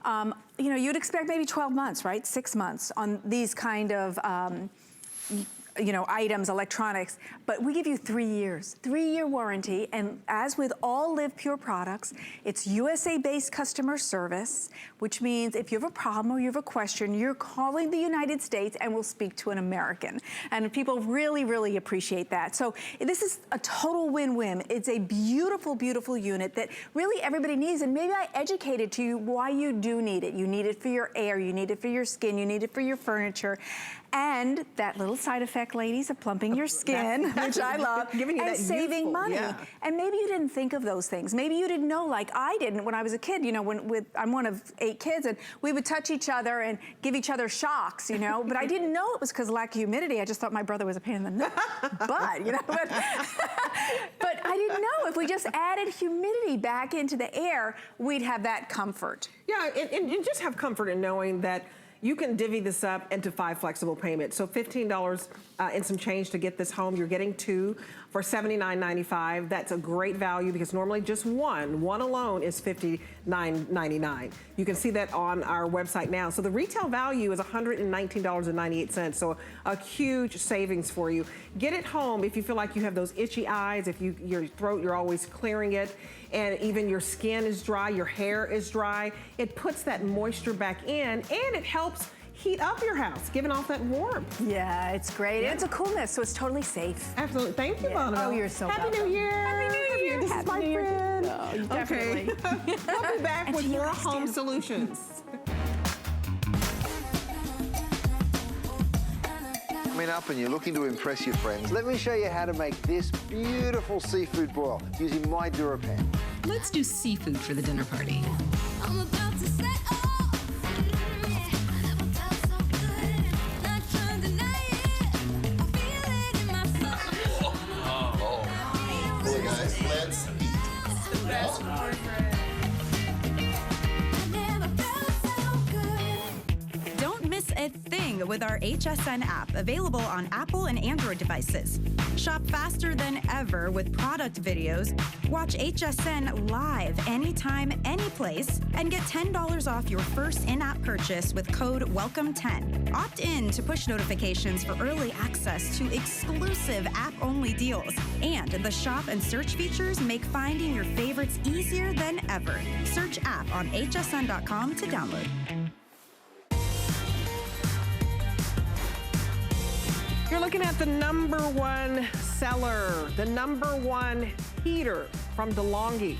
S7: You know, you'd expect maybe 12 months, right? 6 months on these kind of you know, items, electronics, but we give you 3 years, 3-year warranty. And as with all Live Pure products, it's USA-based customer service, which means if you have a problem or you have a question, you're calling the United States and we'll speak to an American. And people really, really appreciate that. So this is a total win-win. It's a beautiful, beautiful unit that really everybody needs. And maybe I educated to you why you do need it. You need it for your air, you need it for your skin, you need it for your furniture. And that little side effect, ladies, of plumping your skin, which I love,
S2: giving you
S7: and
S2: that
S7: saving money.
S2: Yeah.
S7: And maybe you didn't think of those things. Maybe you didn't know, like I didn't when I was a kid. You know, I'm one of 8 kids, and we would touch each other and give each other shocks, you know. But I didn't know it was because of lack of humidity. I just thought my brother was a pain in the butt, you know. But I didn't know if we just added humidity back into the air, we'd have that comfort.
S2: Yeah, and you just have comfort in knowing that you can divvy this up into 5 flexible payments. So $15 and some change to get this home. You're getting 2 for $79.95. That's a great value because normally just one alone is $59.99. You can see that on our website now. So the retail value is $119.98. So a huge savings for you. Get it home if you feel like you have those itchy eyes, if your throat, you're always clearing it, and even your skin is dry, your hair is dry. It puts that moisture back in, and it helps heat up your house, giving off that warmth.
S7: Yeah, it's great.
S2: Yeah.
S7: And it's a coolness, so it's totally safe.
S2: Absolutely. Thank you, Monica.
S7: Oh, you're so welcome.
S2: Happy New Year.
S7: Happy New Year.
S2: This is my friend.
S7: Oh, definitely.
S2: Okay. We'll be back with more home solutions.
S8: Coming up and you're looking to impress your friends, let me show you how to make this beautiful seafood boil using my DuraPan.
S9: Let's do seafood for the dinner party.
S10: I'm about to set off. I never felt so good. Not trying to deny it. I feel it in my soul.
S11: Hey guys, let's
S10: I never felt so good.
S1: Don't miss a thing with our HSN app, available on Apple and Android devices. Shop faster than ever with product videos. Watch HSN live anytime, anyplace, and get $10 off your first in-app purchase with code WELCOME10. Opt in to push notifications for early access to exclusive app-only deals. And the shop and search features make finding your favorites easier than ever. Search app on hsn.com to download.
S2: You're looking at the #1 seller, the #1 heater from DeLonghi.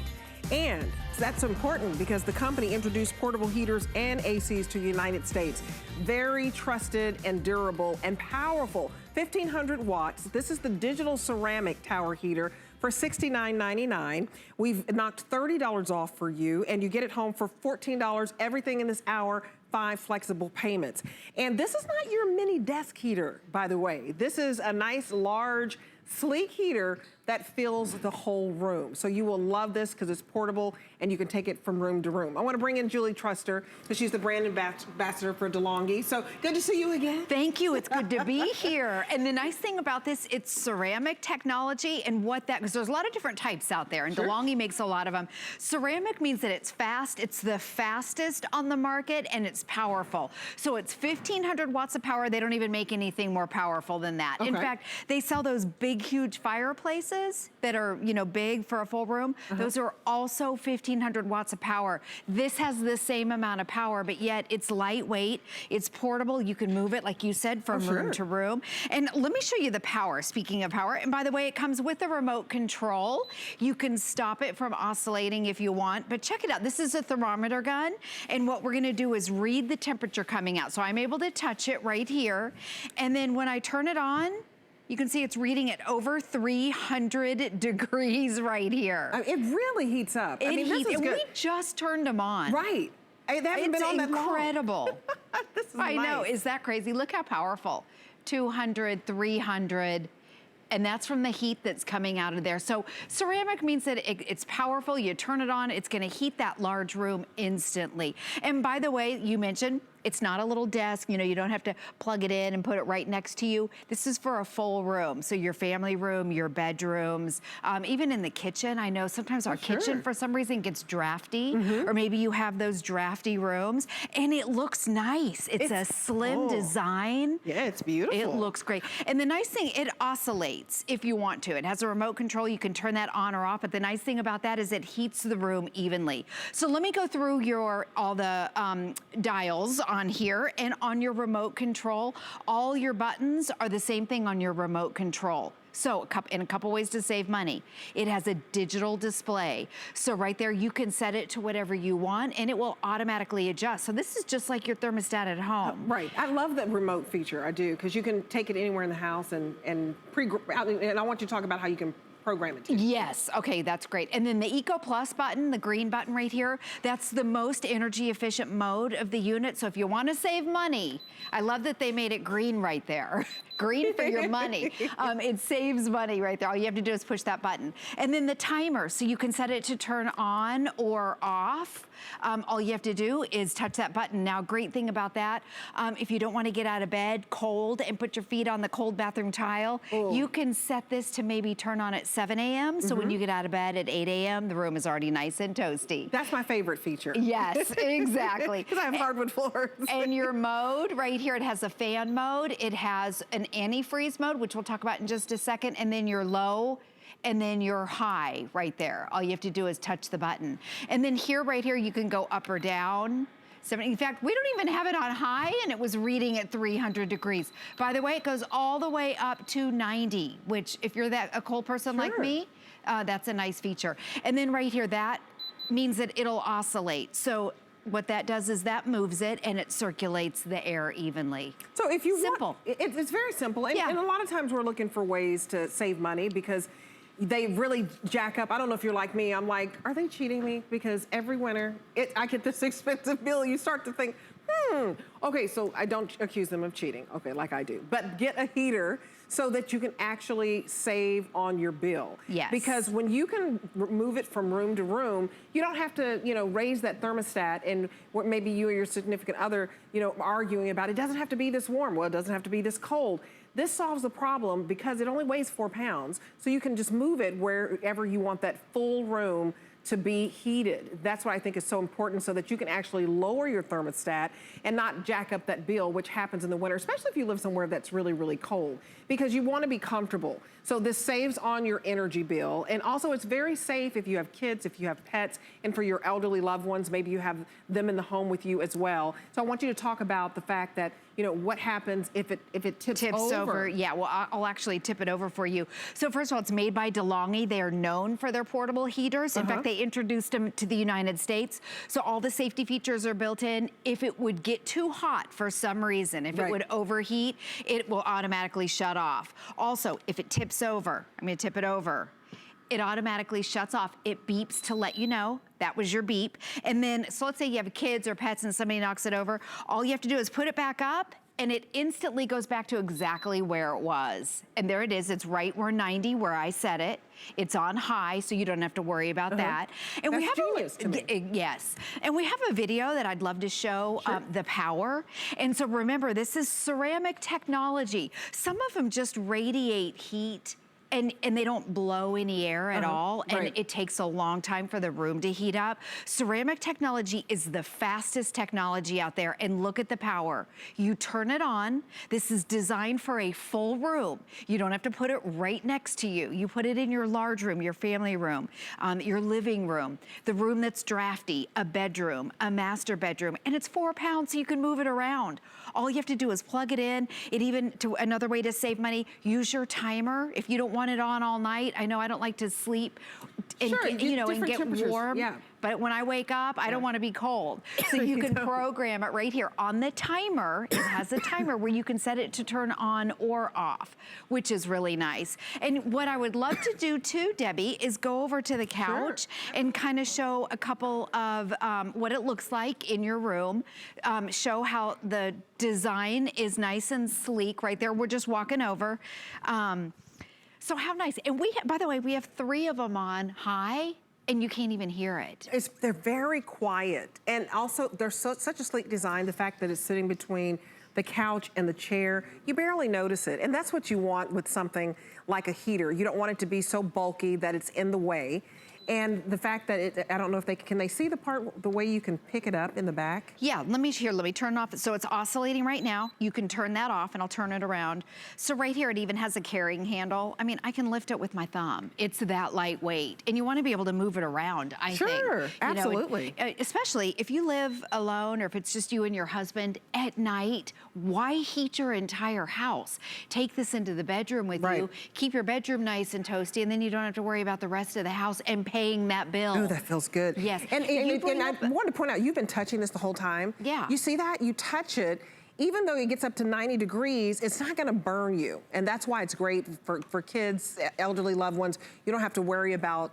S2: And that's important because the company introduced portable heaters and ACs to the United States. Very trusted and durable and powerful. 1,500 watts. This is the digital ceramic tower heater for $69.99. We've knocked $30 off for you, and you get it home for $14. Everything in this hour, 5 flexible payments. And this is not your mini desk heater, by the way. This is a nice, large, sleek heater that fills the whole room. So you will love this because it's portable and you can take it from room to room. I want to bring in Julie Truster because she's the brand ambassador for DeLonghi. So good to see you again.
S12: Thank you. It's good to be here. And the nice thing about this, it's ceramic technology, and what that, because there's a lot of different types out there, and
S2: Sure.
S12: DeLonghi makes a lot of them. Ceramic means that it's fast. It's the fastest on the market, and it's powerful. So it's 1,500 watts of power. They don't even make anything more powerful than that. In
S2: Okay.
S12: fact, they sell those big, huge fireplaces that are, you know, big for a full room. Those are also 1,500 watts of power. This has the same amount of power, but yet it's lightweight, it's portable. You can move it, like you said, from room to room. And let me show you the power, speaking of power. And by the way, it comes with a remote control. You can stop it from oscillating if you want, but check it out. This is a thermometer gun, and what we're gonna do is read the temperature coming out. So I'm able to touch it right here, and then when I turn it on, you can see it's reading at over 300 degrees right here.
S2: It really heats up. I mean, this is
S12: and
S2: good.
S12: we just turned them on.
S2: Right. They haven't been on that long.
S12: Incredible.
S2: This is
S12: I know,
S2: nice.
S12: is that crazy? Look how powerful. 200, 300. And that's from the heat that's coming out of there. So ceramic means that it's powerful. You turn it on, it's gonna heat that large room instantly. And by the way, you mentioned, it's not a little desk, you know, you don't have to plug it in and put it right next to you. This is for a full room. So your family room, your bedrooms, even in the kitchen. I know sometimes our kitchen for some reason gets drafty, or maybe you have those drafty rooms, and it looks nice. It's a slim design.
S2: Yeah, it's beautiful.
S12: It looks great. And the nice thing, it oscillates if you want to. It has a remote control. You can turn that on or off, but the nice thing about that is it heats the room evenly. So let me go through all the dials on here, and on your remote control, all your buttons are the same thing on your remote control. So in a couple ways to save money. It has a digital display. So right there, you can set it to whatever you want, and it will automatically adjust. So this is just like your thermostat at home.
S2: Right. I love that remote feature. I do, because you can take it anywhere in the house and I want you to talk about how you can program it too.
S12: Yes, okay, that's great. And then the Eco Plus button, the green button right here, that's the most energy efficient mode of the unit. So if you want to save money, I love that they made it green right there. Green for your money. It saves money right there. All you have to do is push that button. And then the timer, so you can set it to turn on or off. All you have to do is touch that button. Now, great thing about that, if you don't want to get out of bed cold and put your feet on the cold bathroom tile, you can set this to maybe turn on at 7 a.m. So when you get out of bed at 8 a.m., the room is already nice and toasty.
S2: That's my favorite feature.
S12: Yes, exactly.
S2: Because I have hardwood floors.
S12: And your mode right here, it has a fan mode, it has an antifreeze mode, which we'll talk about in just a second, and then your low, and then your high right there. All you have to do is touch the button. And then here, right here, you can go up or down. In fact, we don't even have it on high, and it was reading at 300 degrees. By the way, it goes all the way up to 90, which if you're a cold person like me, that's a nice feature. And then right here, that means that it'll oscillate. So what that does is that moves it and it circulates the air evenly.
S2: So if you
S12: simple.
S2: It's very simple. And, and a lot of times we're looking for ways to save money because they really jack up. I don't know if you're like me. I'm like, are they cheating me? Because every winter, I get this expensive bill. You start to think, okay, so I don't accuse them of cheating, okay, like I do. But get a heater so that you can actually save on your bill.
S12: Yes.
S2: Because when you can move it from room to room, you don't have to, raise that thermostat and what maybe you or your significant other, arguing about. It doesn't have to be this warm. Well, it doesn't have to be this cold. This solves the problem because it only weighs 4 pounds, so you can just move it wherever you want that full room to be heated. That's what I think is so important, so that you can actually lower your thermostat and not jack up that bill, which happens in the winter, especially if you live somewhere that's really, really cold, because you want to be comfortable. So this saves on your energy bill. And also it's very safe if you have kids, if you have pets, and for your elderly loved ones, maybe you have them in the home with you as well. So I want you to talk about the fact that, you know, what happens if it tips over.
S12: Yeah, well, I'll actually tip it over for you. So first of all, it's made by DeLonghi. They are known for their portable heaters. In fact, they introduced them to the United States. So all the safety features are built in. If it would get too hot for some reason, if it would overheat, it will automatically shut off. Also, if it tips over, I'm gonna tip it over, it automatically shuts off. It beeps to let you know that was your beep. And then, so let's say you have kids or pets and somebody knocks it over. All you have to do is put it back up and it instantly goes back to exactly where it was. And there it is, it's right where 90, where I set it. It's on high, so you don't have to worry about that. And
S2: That's
S12: we have
S2: genius to me.
S12: Yes, and we have a video that I'd love to show the power. And so remember, this is ceramic technology. Some of them just radiate heat and they don't blow any air at all, and it takes a long time for the room to heat up. Ceramic technology is the fastest technology out there, and look at the power. You turn it on. This is designed for a full room. You don't have to put it right next to you. You put it in your large room, your family room, your living room, the room that's drafty, a bedroom, a master bedroom, and it's 4 pounds, so you can move it around. All you have to do is plug it in. It even, to another way to save money, use your timer. If you don't want it on all night, I know I don't like to sleep and get warm. But when I wake up, I don't want to be cold. So you can program it right here on the timer. It has a timer where you can set it to turn on or off, which is really nice. And what I would love to do too, Debbie, is go over to the couch and kind of show a couple of what it looks like in your room. Show how the design is nice and sleek right there. We're just walking over. So how nice. And by the way, we have 3 of them on high, and you can't even hear it.
S2: They're very quiet. And also, they're such a sleek design, the fact that it's sitting between the couch and the chair, you barely notice it. And that's what you want with something like a heater. You don't want it to be so bulky that it's in the way. And the fact that I don't know if can they see the way you can pick it up in the back?
S12: Yeah, let me turn it off. So it's oscillating right now. You can turn that off and I'll turn it around. So right here, it even has a carrying handle. I mean, I can lift it with my thumb. It's that lightweight. And you want to be able to move it around, I think.
S2: Sure, absolutely.
S12: Especially if you live alone or if it's just you and your husband at night, why heat your entire house? Take this into the bedroom with you, keep your bedroom nice and toasty, and then you don't have to worry about the rest of the house and paying that bill.
S2: Oh, that feels good.
S12: Yes.
S2: And I wanted to point out, you've been touching this the whole time.
S12: Yeah.
S2: You see that? You touch it, even though it gets up to 90 degrees, it's not gonna burn you. And that's why it's great for kids, elderly loved ones. You don't have to worry about,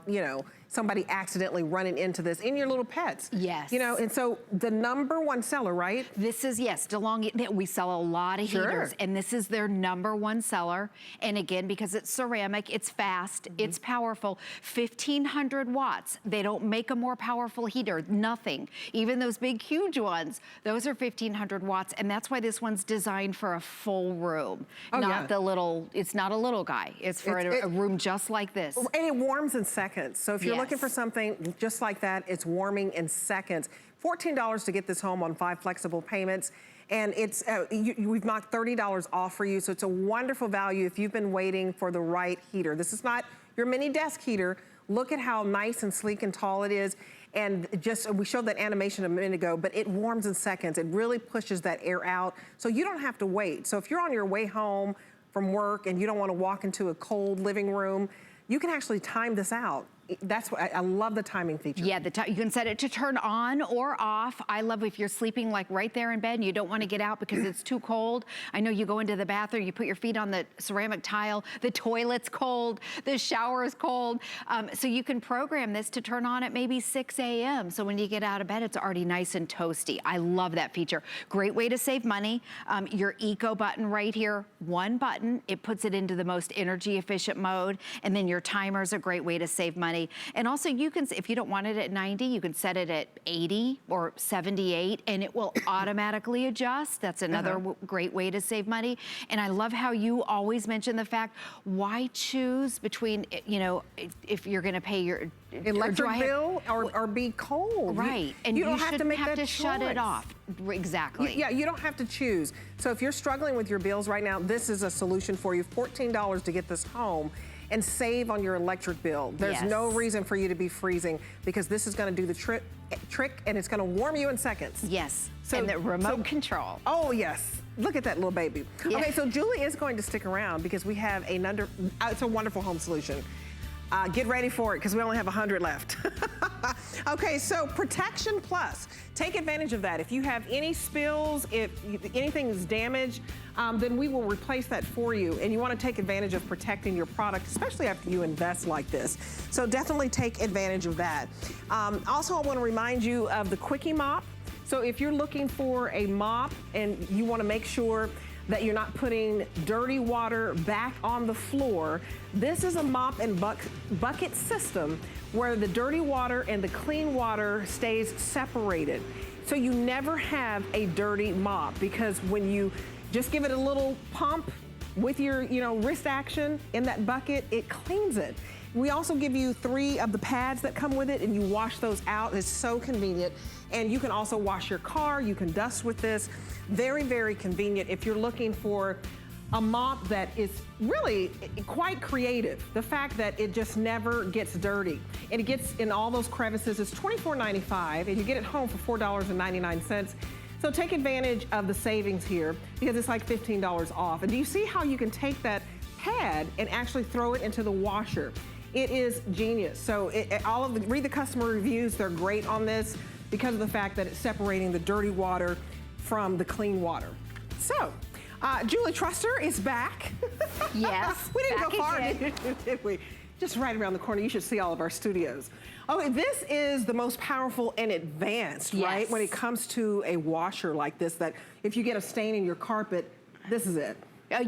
S2: somebody accidentally running into this in your little pets.
S12: Yes.
S2: And so the #1 seller, right?
S12: This is, yes, DeLonghi. We sell a lot of heaters, and this is their #1 seller. And again, because it's ceramic, it's fast, it's powerful, 1,500 watts. They don't make a more powerful heater, nothing. Even those big, huge ones, those are 1,500 watts, and that's why this one's designed for a full room. Not the little, it's not a little guy. It's for a room just like this.
S2: And it warms in seconds. So if you're looking for something just like that, it's warming in seconds. $14 to get this home on 5 flexible payments. And it's we've knocked $30 off for you, so it's a wonderful value if you've been waiting for the right heater. This is not your mini desk heater. Look at how nice and sleek and tall it is. And we showed that animation a minute ago, but it warms in seconds. It really pushes that air out, so you don't have to wait. So if you're on your way home from work and you don't want to walk into a cold living room, you can actually time this out. That's what I love, the timing feature.
S12: Yeah, you can set it to turn on or off. I love if you're sleeping like right there in bed and you don't want to get out because it's too cold. I know you go into the bathroom, you put your feet on the ceramic tile, the toilet's cold, the shower is cold. So you can program this to turn on at maybe 6 a.m. So when you get out of bed, it's already nice and toasty. I love that feature. Great way to save money. Your eco button right here, one button, it puts it into the most energy efficient mode. And then your timer is a great way to save money. And also you can, if you don't want it at 90, you can set it at 80 or 78 and it will automatically adjust. That's another great way to save money. And I love how you always mention the fact, why choose between, if you're gonna pay your
S2: electric bill or be cold.
S12: Right, and
S2: you don't have to make that
S12: shut it off. Exactly.
S2: You don't have to choose. So if you're struggling with your bills right now, this is a solution for you. $14 to get this home and save on your electric bill. There's no reason for you to be freezing because this is gonna do the trick and it's gonna warm you in seconds.
S12: Yes, so, and the remote control.
S2: Oh yes. Look at that little baby.
S12: Yeah.
S2: Okay, so Julie is going to stick around because we have it's a wonderful home solution. Get ready for it because we only have 100 left. Okay, so Protection Plus. Take advantage of that. If you have any spills, if anything is damaged, then we will replace that for you. And you want to take advantage of protecting your product, especially after you invest like this. So definitely take advantage of that. Also, I want to remind you of the Quickie Mop. So if you're looking for a mop and you want to make sure that you're not putting dirty water back on the floor, this is a mop and bucket system where the dirty water and the clean water stays separated. So you never have a dirty mop, because when you just give it a little pump with your wrist action in that bucket, it cleans it. We also give you 3 of the pads that come with it, and you wash those out. It's so convenient. And you can also wash your car, you can dust with this. Very, very convenient if you're looking for a mop that is really quite creative. The fact that it just never gets dirty. And it gets in all those crevices. It's $24.95, and you get it home for $4.99. So take advantage of the savings here, because it's like $15 off. And do you see how you can take that pad and actually throw it into the washer? It is genius. So read the customer reviews. They're great on this because of the fact that it's separating the dirty water from the clean water. So, Julie Truster is back.
S12: Yes,
S2: We didn't
S12: back
S2: go far,
S12: again.
S2: did we? Just right around the corner. You should see all of our studios. Okay, this is the most powerful and advanced, right?
S12: Yes.
S2: When it comes to a washer like this, that if you get a stain in your carpet, this is it.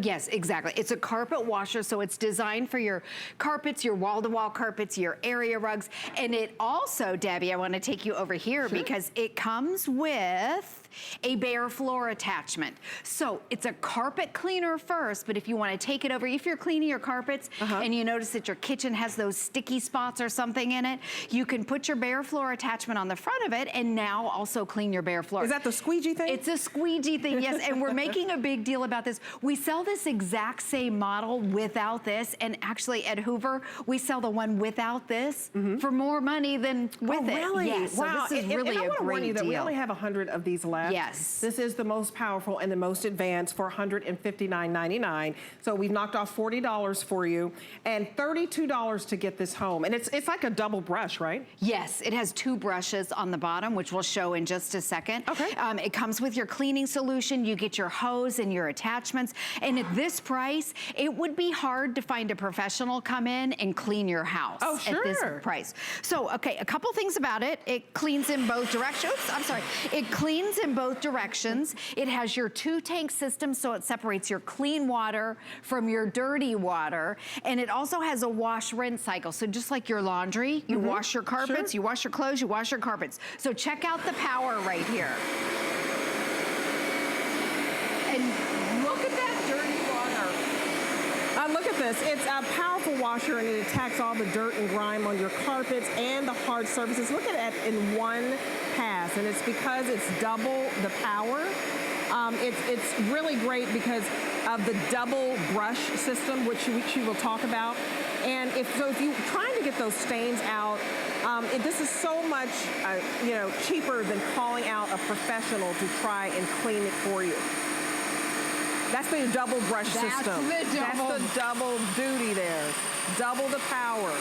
S12: Yes, exactly. It's a carpet washer, so it's designed for your carpets, your wall-to-wall carpets, your area rugs. And it also, Debbie, I want to take you over here because it comes with a bare floor attachment. So it's a carpet cleaner first, but if you want to take it over, if you're cleaning your carpets and you notice that your kitchen has those sticky spots or something in it, you can put your bare floor attachment on the front of it and now also clean your bare floor.
S2: Is that the squeegee thing?
S12: It's a squeegee thing, yes, and we're making a big deal about this. We sell this exact same model without this, and actually at Hoover, we sell the one without this for more money than with it.
S2: Really?
S12: Yes,
S2: Wow.
S12: so this is really
S2: and I
S12: a
S2: want to warn you
S12: great
S2: that we
S12: deal.
S2: only have 100 of these left.
S12: Yes.
S2: This is the most powerful and the most advanced for $159.99. So we've knocked off $40 for you and $32 to get this home. And it's like a double brush, right?
S12: Yes, it has 2 brushes on the bottom, which we'll show in just a second.
S2: Okay.
S12: It comes with your cleaning solution. You get your hose and your attachments. And at this price, it would be hard to find a professional come in and clean your house at this price. So, okay, a couple things about it. It cleans in both directions. I'm sorry. It cleans in both directions. It has your 2-tank system, so it separates your clean water from your dirty water. And it also has a wash-rinse cycle. So just like your laundry, you wash your carpets, you wash your clothes, you wash your carpets. So check out the power right here. And look at that dirty water.
S2: Look at this. It's a powerful washer, and it attacks all the dirt and grime on your carpets and the hard surfaces. Look at it in one pass, and it's because it's double the power. It's really great because of the double brush system, which we will talk about. And if you're trying to get those stains out, this is so much cheaper than calling out a professional to try and clean it for you. That's the double brush system. That's the double duty there. Double the power.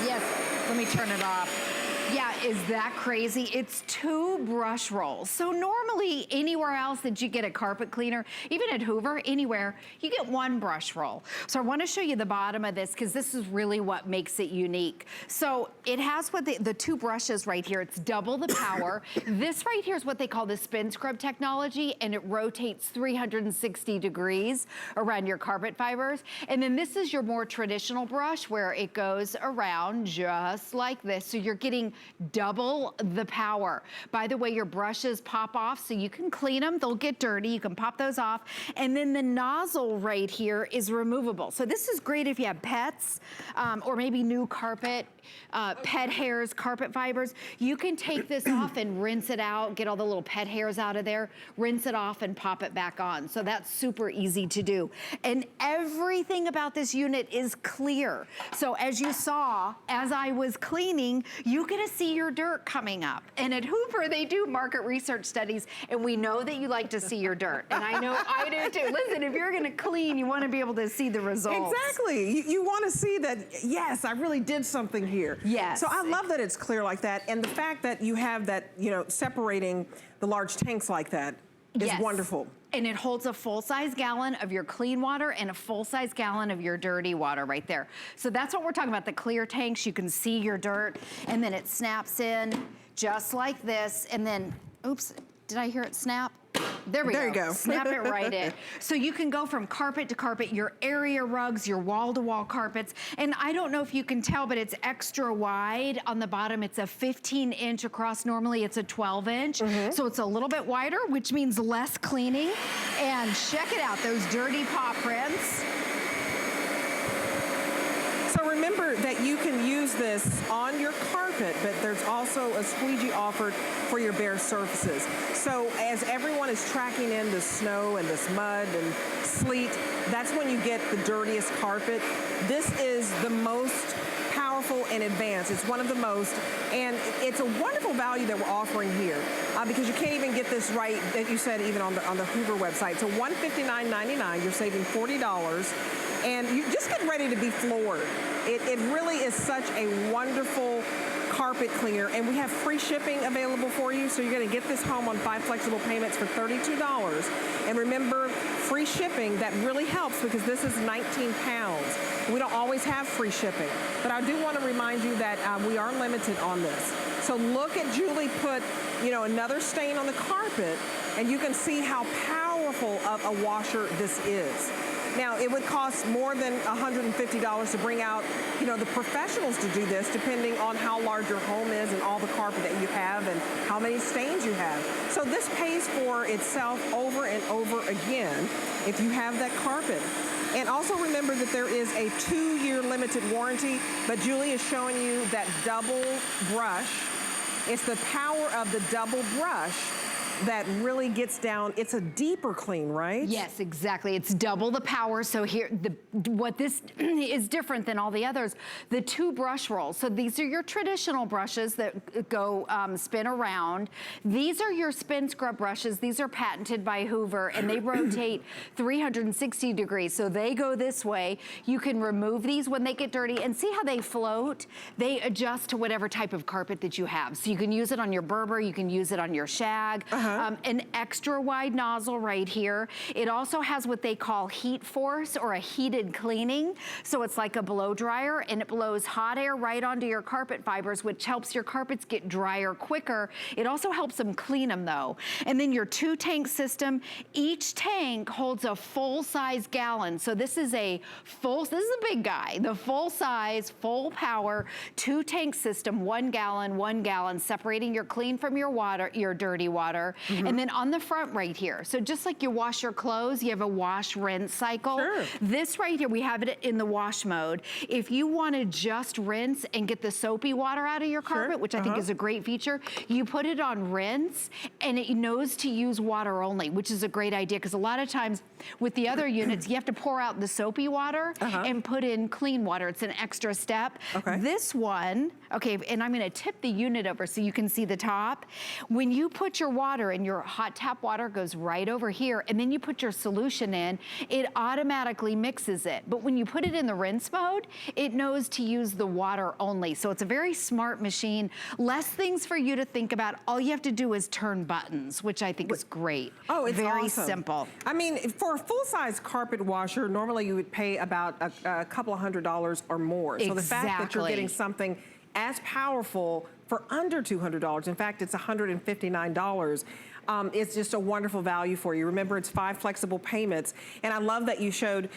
S12: Yes, let me turn it off. Yeah, is that crazy? It's 2 brush rolls. So normally anywhere else that you get a carpet cleaner, even at Hoover, anywhere, you get 1 brush roll. So I want to show you the bottom of this because this is really what makes it unique. So it has what the 2 brushes right here. It's double the power. This right here is what they call the spin scrub technology, and it rotates 360 degrees around your carpet fibers. And then this is your more traditional brush where it goes around just like this. So you're getting double the power. By the way, your brushes pop off so you can clean them. They'll get dirty. You can pop those off. And then the nozzle right here is removable. So this is great if you have pets or maybe new carpet, pet hairs, carpet fibers. You can take this off and rinse it out, get all the little pet hairs out of there, rinse it off and pop it back on. So that's super easy to do. And everything about this unit is clear. So as you saw, as I was cleaning, you can to see your dirt coming up. And at Hoover, they do market research studies, and we know that you like to see your dirt. And I know I do too. Listen, if you're gonna clean, you wanna be able to see the results.
S2: Exactly. You wanna see that, yes, I really did something here.
S12: Yes.
S2: So I love that it's clear like that. And the fact that you have that, you know, separating the large tanks like that is wonderful.
S12: And it holds a full-size gallon of your clean water and a full-size gallon of your dirty water right there. So that's what we're talking about, the clear tanks. You can see your dirt, and then it snaps in just like this. And then, oops, did I hear it snap? There we go.
S2: There you go.
S12: Snap it right in. So you can go from carpet to carpet, your area rugs, your wall-to-wall carpets. And I don't know if you can tell, but it's extra wide on the bottom. It's a 15-inch across. Normally it's a 12-inch. So it's a little bit wider, which means less cleaning. And check it out, those dirty paw prints.
S2: So remember that you can use this on your carpet, but there's also a squeegee offered for your bare surfaces. So as everyone is tracking in the snow and this mud and sleet, that's when you get the dirtiest carpet. This is the most powerful and advanced. It's one of the most, and it's a wonderful value that we're offering here because you can't even get this right, that you said, even on the Hoover website. So $159.99, you're saving $40. And you just get ready to be floored. It really is such a wonderful carpet cleaner, and we have free shipping available for you. So you're gonna get this home on 5 flexible payments for $32. And remember, free shipping, that really helps because this is 19 pounds. We don't always have free shipping, but I do wanna remind you that we are limited on this. So look at Julie put, you know, another stain on the carpet, and you can see how powerful of a washer this is. Now, it would cost more than $150 to bring out, you know, the professionals to do this, depending on how large your home is and all the carpet that you have and how many stains you have. So this pays for itself over and over again if you have that carpet. And also remember that there is a 2-year limited warranty, but Julie is showing you that double brush. It's the power of the double brush that really gets down. It's a deeper clean, right?
S12: Yes, exactly. It's double the power. So here, what this is different than all the others, the 2 brush rolls. So these are your traditional brushes that go spin around. These are your spin scrub brushes. These are patented by Hoover, and they rotate 360 degrees. So they go this way. You can remove these when they get dirty, and see how they float? They adjust to whatever type of carpet that you have. So you can use it on your Berber, you can use it on your shag. An extra wide nozzle right here. It also has what they call heat force, or a heated cleaning. So it's like a blow dryer, and it blows hot air right onto your carpet fibers, which helps your carpets get drier quicker. It also helps them clean them though. And then your 2-tank system, each tank holds a full-size gallon. So this is a this is a big guy, the full-size, full power 2-tank system, 1 gallon, separating your clean from your water, your dirty water. And then on the front right here, so just like you wash your clothes, you have a wash rinse cycle. This right here, we have it in the wash mode. If you want to just rinse and get the soapy water out of your carpet, which I think is a great feature, you put it on rinse, and it knows to use water only, which is a great idea, because a lot of times with the other units, you have to pour out the soapy water and put in clean water. It's an extra step. This one, okay, and I'm gonna tip the unit over so you can see the top. When you put your water in, your hot tap water goes right over here, and then you put your solution in, it automatically mixes it. But when you put it in the rinse mode, it knows to use the water only. So it's a very smart machine. Less things for you to think about. All you have to do is turn buttons, which I think is great.
S2: Oh, it's
S12: very
S2: awesome.
S12: simple.
S2: I mean, for a full-size carpet washer, normally you would pay about a couple of $100 or more. So the fact that you're getting something as powerful for under $200, in fact, it's $159, it's just a wonderful value for you. Remember, it's 5 flexible payments. And I love that you showed,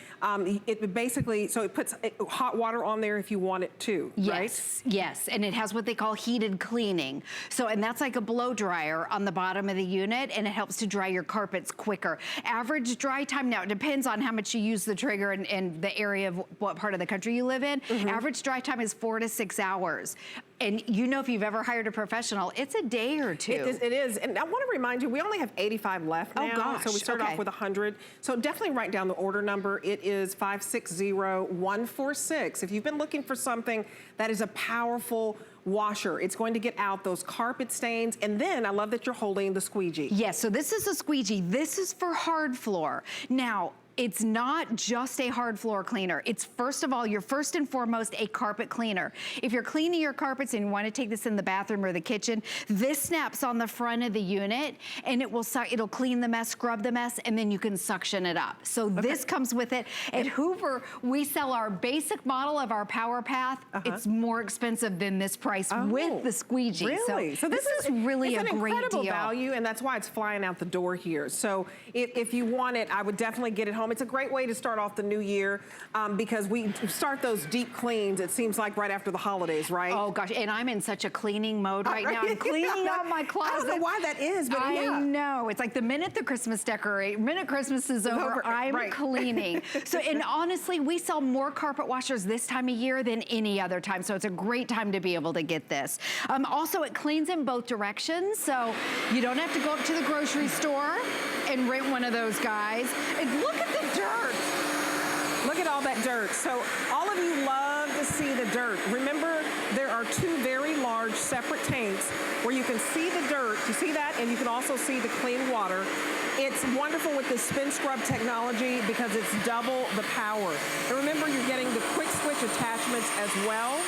S2: it basically, so it puts hot water on there if you want it to, right?
S12: Yes, and it has what they call heated cleaning. So, and that's like a blow dryer on the bottom of the unit, and it helps to dry your carpets quicker. Average dry time, now it depends on how much you use the trigger and the area of what part of the country you live in. Average dry time is 4 to 6 hours. And you know, if you've ever hired a professional, it's a day or two.
S2: It is. And I want to remind you, we only have 85 left now.
S12: Oh gosh,
S2: so we start off with 100. So definitely write down the order number. It is 560146. If you've been looking for something that is a powerful washer. It's going to get out those carpet stains. And then I love that you're holding the squeegee.
S12: Yes, so this is a squeegee. This is for hard floor. Now, it's not just a hard floor cleaner. It's first of all, you're first and foremost a carpet cleaner. If you're cleaning your carpets and you want to take this in the bathroom or the kitchen, this snaps on the front of the unit and it'll clean the mess, scrub the mess, and then you can suction it up. So this comes with it. At Hoover, we sell our basic model of our Power Path. It's more expensive than this price with the squeegee.
S2: Really?
S12: So this is really a great deal.
S2: It's an incredible value, and that's why it's flying out the door here. So if you want it, I would definitely get it home. It's a great way to start off the new year because we start those deep cleans, it seems like right after the holidays, right?
S12: Oh gosh, and I'm in such a cleaning mode right now. I'm cleaning out my closet.
S2: I don't know why that is, but
S12: I know. It's like the minute the Christmas minute Christmas is over, I'm cleaning. So, and honestly, we sell more carpet washers this time of year than any other time. So it's a great time to be able to get this. Also, it cleans in both directions. So you don't have to go up to the grocery store and rent one of those guys. And look at the dirt.
S2: Look at all that dirt. So all of you love to see the dirt. Remember, there are two very large separate tanks where you can see the dirt. You see that? And you can also see the clean water. It's wonderful with this spin scrub technology because it's double the power. And remember, you're getting the quick switch attachments as well.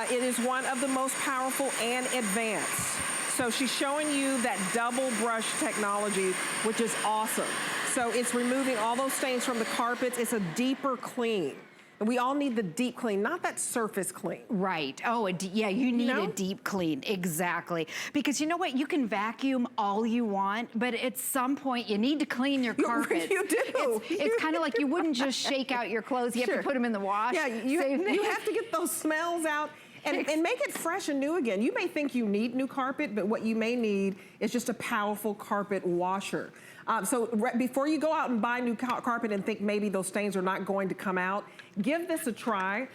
S2: It is one of the most powerful and advanced. So she's showing you that double brush technology, which is awesome. So it's removing all those stains from the carpets. It's a deeper clean. And we all need the deep clean, not that surface clean.
S12: Right. Oh, yeah, you need a deep clean. Exactly. Because you know what? You can vacuum all you want, but at some point you need to clean your carpet.
S2: You do.
S12: It's kind of like you wouldn't just shake out your clothes. You have to put them in the wash.
S2: Yeah, you have to get those smells out. And make it fresh and new again. You may think you need new carpet, but what you may need is just a powerful carpet washer. So before you go out and buy new carpet and think maybe those stains are not going to come out, give this a try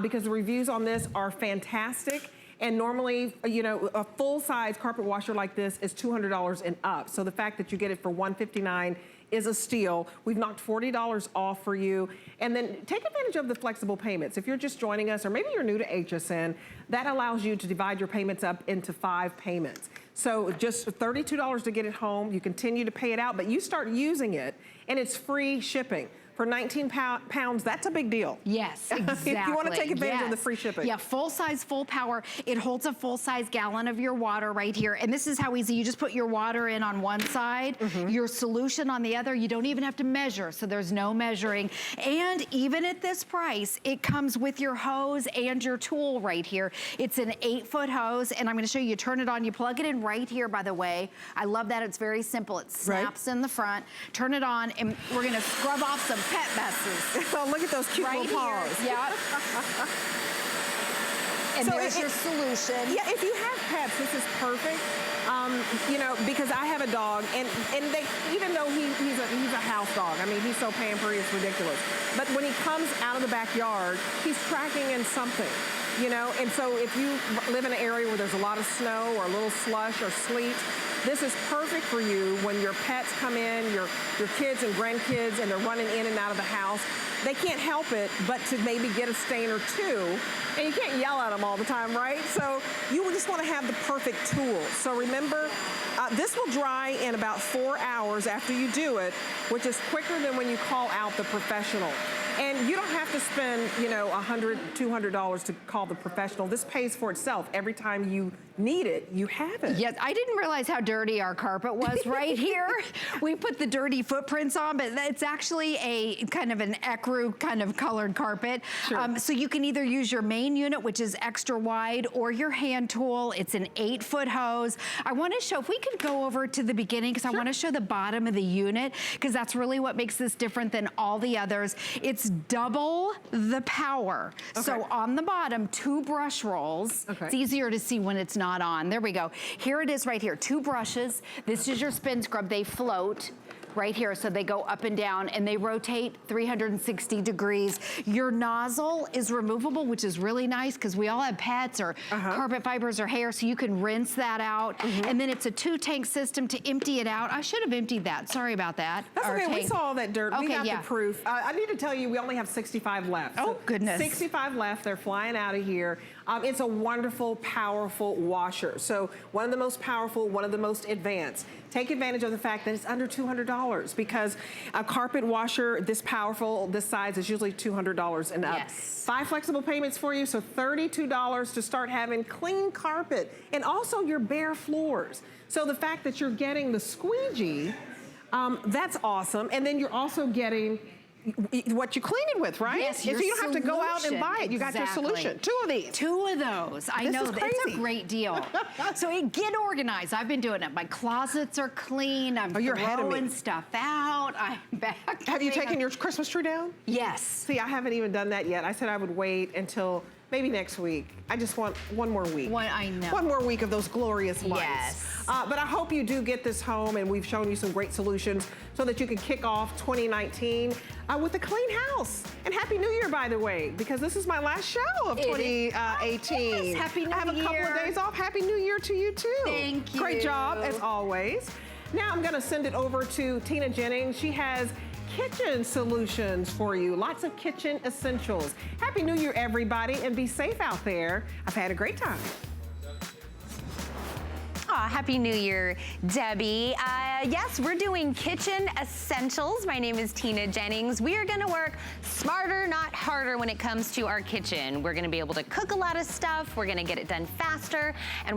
S2: because the reviews on this are fantastic. And normally, you know, a full-size carpet washer like this is $200 and up. So the fact that you get it for $159 is a steal. We've knocked $40 off for you. And then take advantage of the flexible payments. If you're just joining us, or maybe you're new to HSN, that allows you to divide your payments up into 5 payments. So just $32 to get it home. You continue to pay it out, but you start using it, and it's free shipping. For 19 pounds, that's a big deal.
S12: Yes, exactly.
S2: If you want to take advantage of the free shipping.
S12: Yeah, full size, full power. It holds a full size gallon of your water right here. And this is how easy. You just put your water in on one side, your solution on the other. You don't even have to measure, so there's no measuring. And even at this price, it comes with your hose and your tool right here. It's an 8-foot hose, and I'm going to show you. Turn it on. You plug it in right here, by the way. I love that. It's very simple. It snaps in the front. Turn it on, and we're going to scrub off some pet messes.
S2: Oh, look at those cute little paws.
S12: Yep. And so there's your solution.
S2: Yeah, if you have pets, this is perfect. You know, because I have a dog, and they, even though he's a house dog, I mean, he's so pampered, it's ridiculous. But when he comes out of the backyard, he's tracking in something, you know? And so if you live in an area where there's a lot of snow or a little slush or sleet, this is perfect for you when your pets come in, your kids and grandkids, and they're running in and out of the house. They can't help it but to maybe get a stain or two, and you can't yell at them all the time, right? So you just want to have the perfect tool. So remember, this will dry in about 4 hours after you do it, which is quicker than when you call out the professional. And you don't have to spend, you know, $100, $200 to call the professional. This pays for itself. Every time you need it, you have it.
S12: Yes, I didn't realize how dirty our carpet was right here. We put the dirty footprints on, but it's actually a kind of an ecru kind of colored carpet.
S2: Sure.
S12: So you can either use your main unit, which is extra wide, or your hand tool. It's an 8-foot hose. I want to show, if we could go over to the beginning, because I want to show the bottom of the unit, because that's really what makes this different than all the others. It's double the power. So on the bottom, 2 brush rolls. It's easier to see when it's not on. There we go. Here it is right here. 2 brushes. This is your spin scrub. They float right here, so they go up and down, and they rotate 360 degrees. Your nozzle is removable, which is really nice because we all have pets or carpet fibers or hair, so you can rinse that out. And then it's a 2-tank system to empty it out. I should have emptied that. Sorry about that.
S2: That's okay. We saw all that dirt. We got
S12: yeah.
S2: the proof. I need to tell you, we only have 65 left.
S12: Oh,
S2: So
S12: goodness.
S2: 65 left. They're flying out of here. It's a wonderful, powerful washer. So one of the most powerful, one of the most advanced. Take advantage of the fact that it's under $200 because a carpet washer this powerful, this size is usually $200 and up.
S12: Yes.
S2: 5 flexible payments for you, so $32 to start having clean carpet and also your bare floors. So the fact that you're getting the squeegee, that's awesome. And then you're also getting what you clean it with, right?
S12: Yes,
S2: so you don't have to go out and buy it. You got your solution. 2 of these.
S12: 2 of those. I know, it's a great deal. So get organized. I've been doing it. My closets are clean. I'm throwing stuff out. I'm back.
S2: Have you taken your Christmas tree down?
S12: Yes.
S2: See, I haven't even done that yet. I said I would wait until maybe next week. I just want one more week.
S12: I know.
S2: One more week of those glorious lights.
S12: Yes.
S2: But I hope you do get this home, and we've shown you some great solutions so that you can kick off 2019 with a clean house. And Happy New Year, by the way, because this is my last show of 2018.
S12: Yes, Happy New Year.
S2: I have a couple of days off. Happy New Year to you, too.
S12: Thank you.
S2: Great job, as always. Now I'm gonna send it over to Tina Jennings. She has kitchen solutions for you. Lots of kitchen essentials. Happy New Year, everybody, and be safe out there. I've had a great time.
S13: Aw, Happy New Year, Debbie. Yes, we're doing kitchen essentials. My name is Tina Jennings. We are gonna work smarter, not harder when it comes to our kitchen. We're gonna be able to cook a lot of stuff. We're gonna get it done faster. And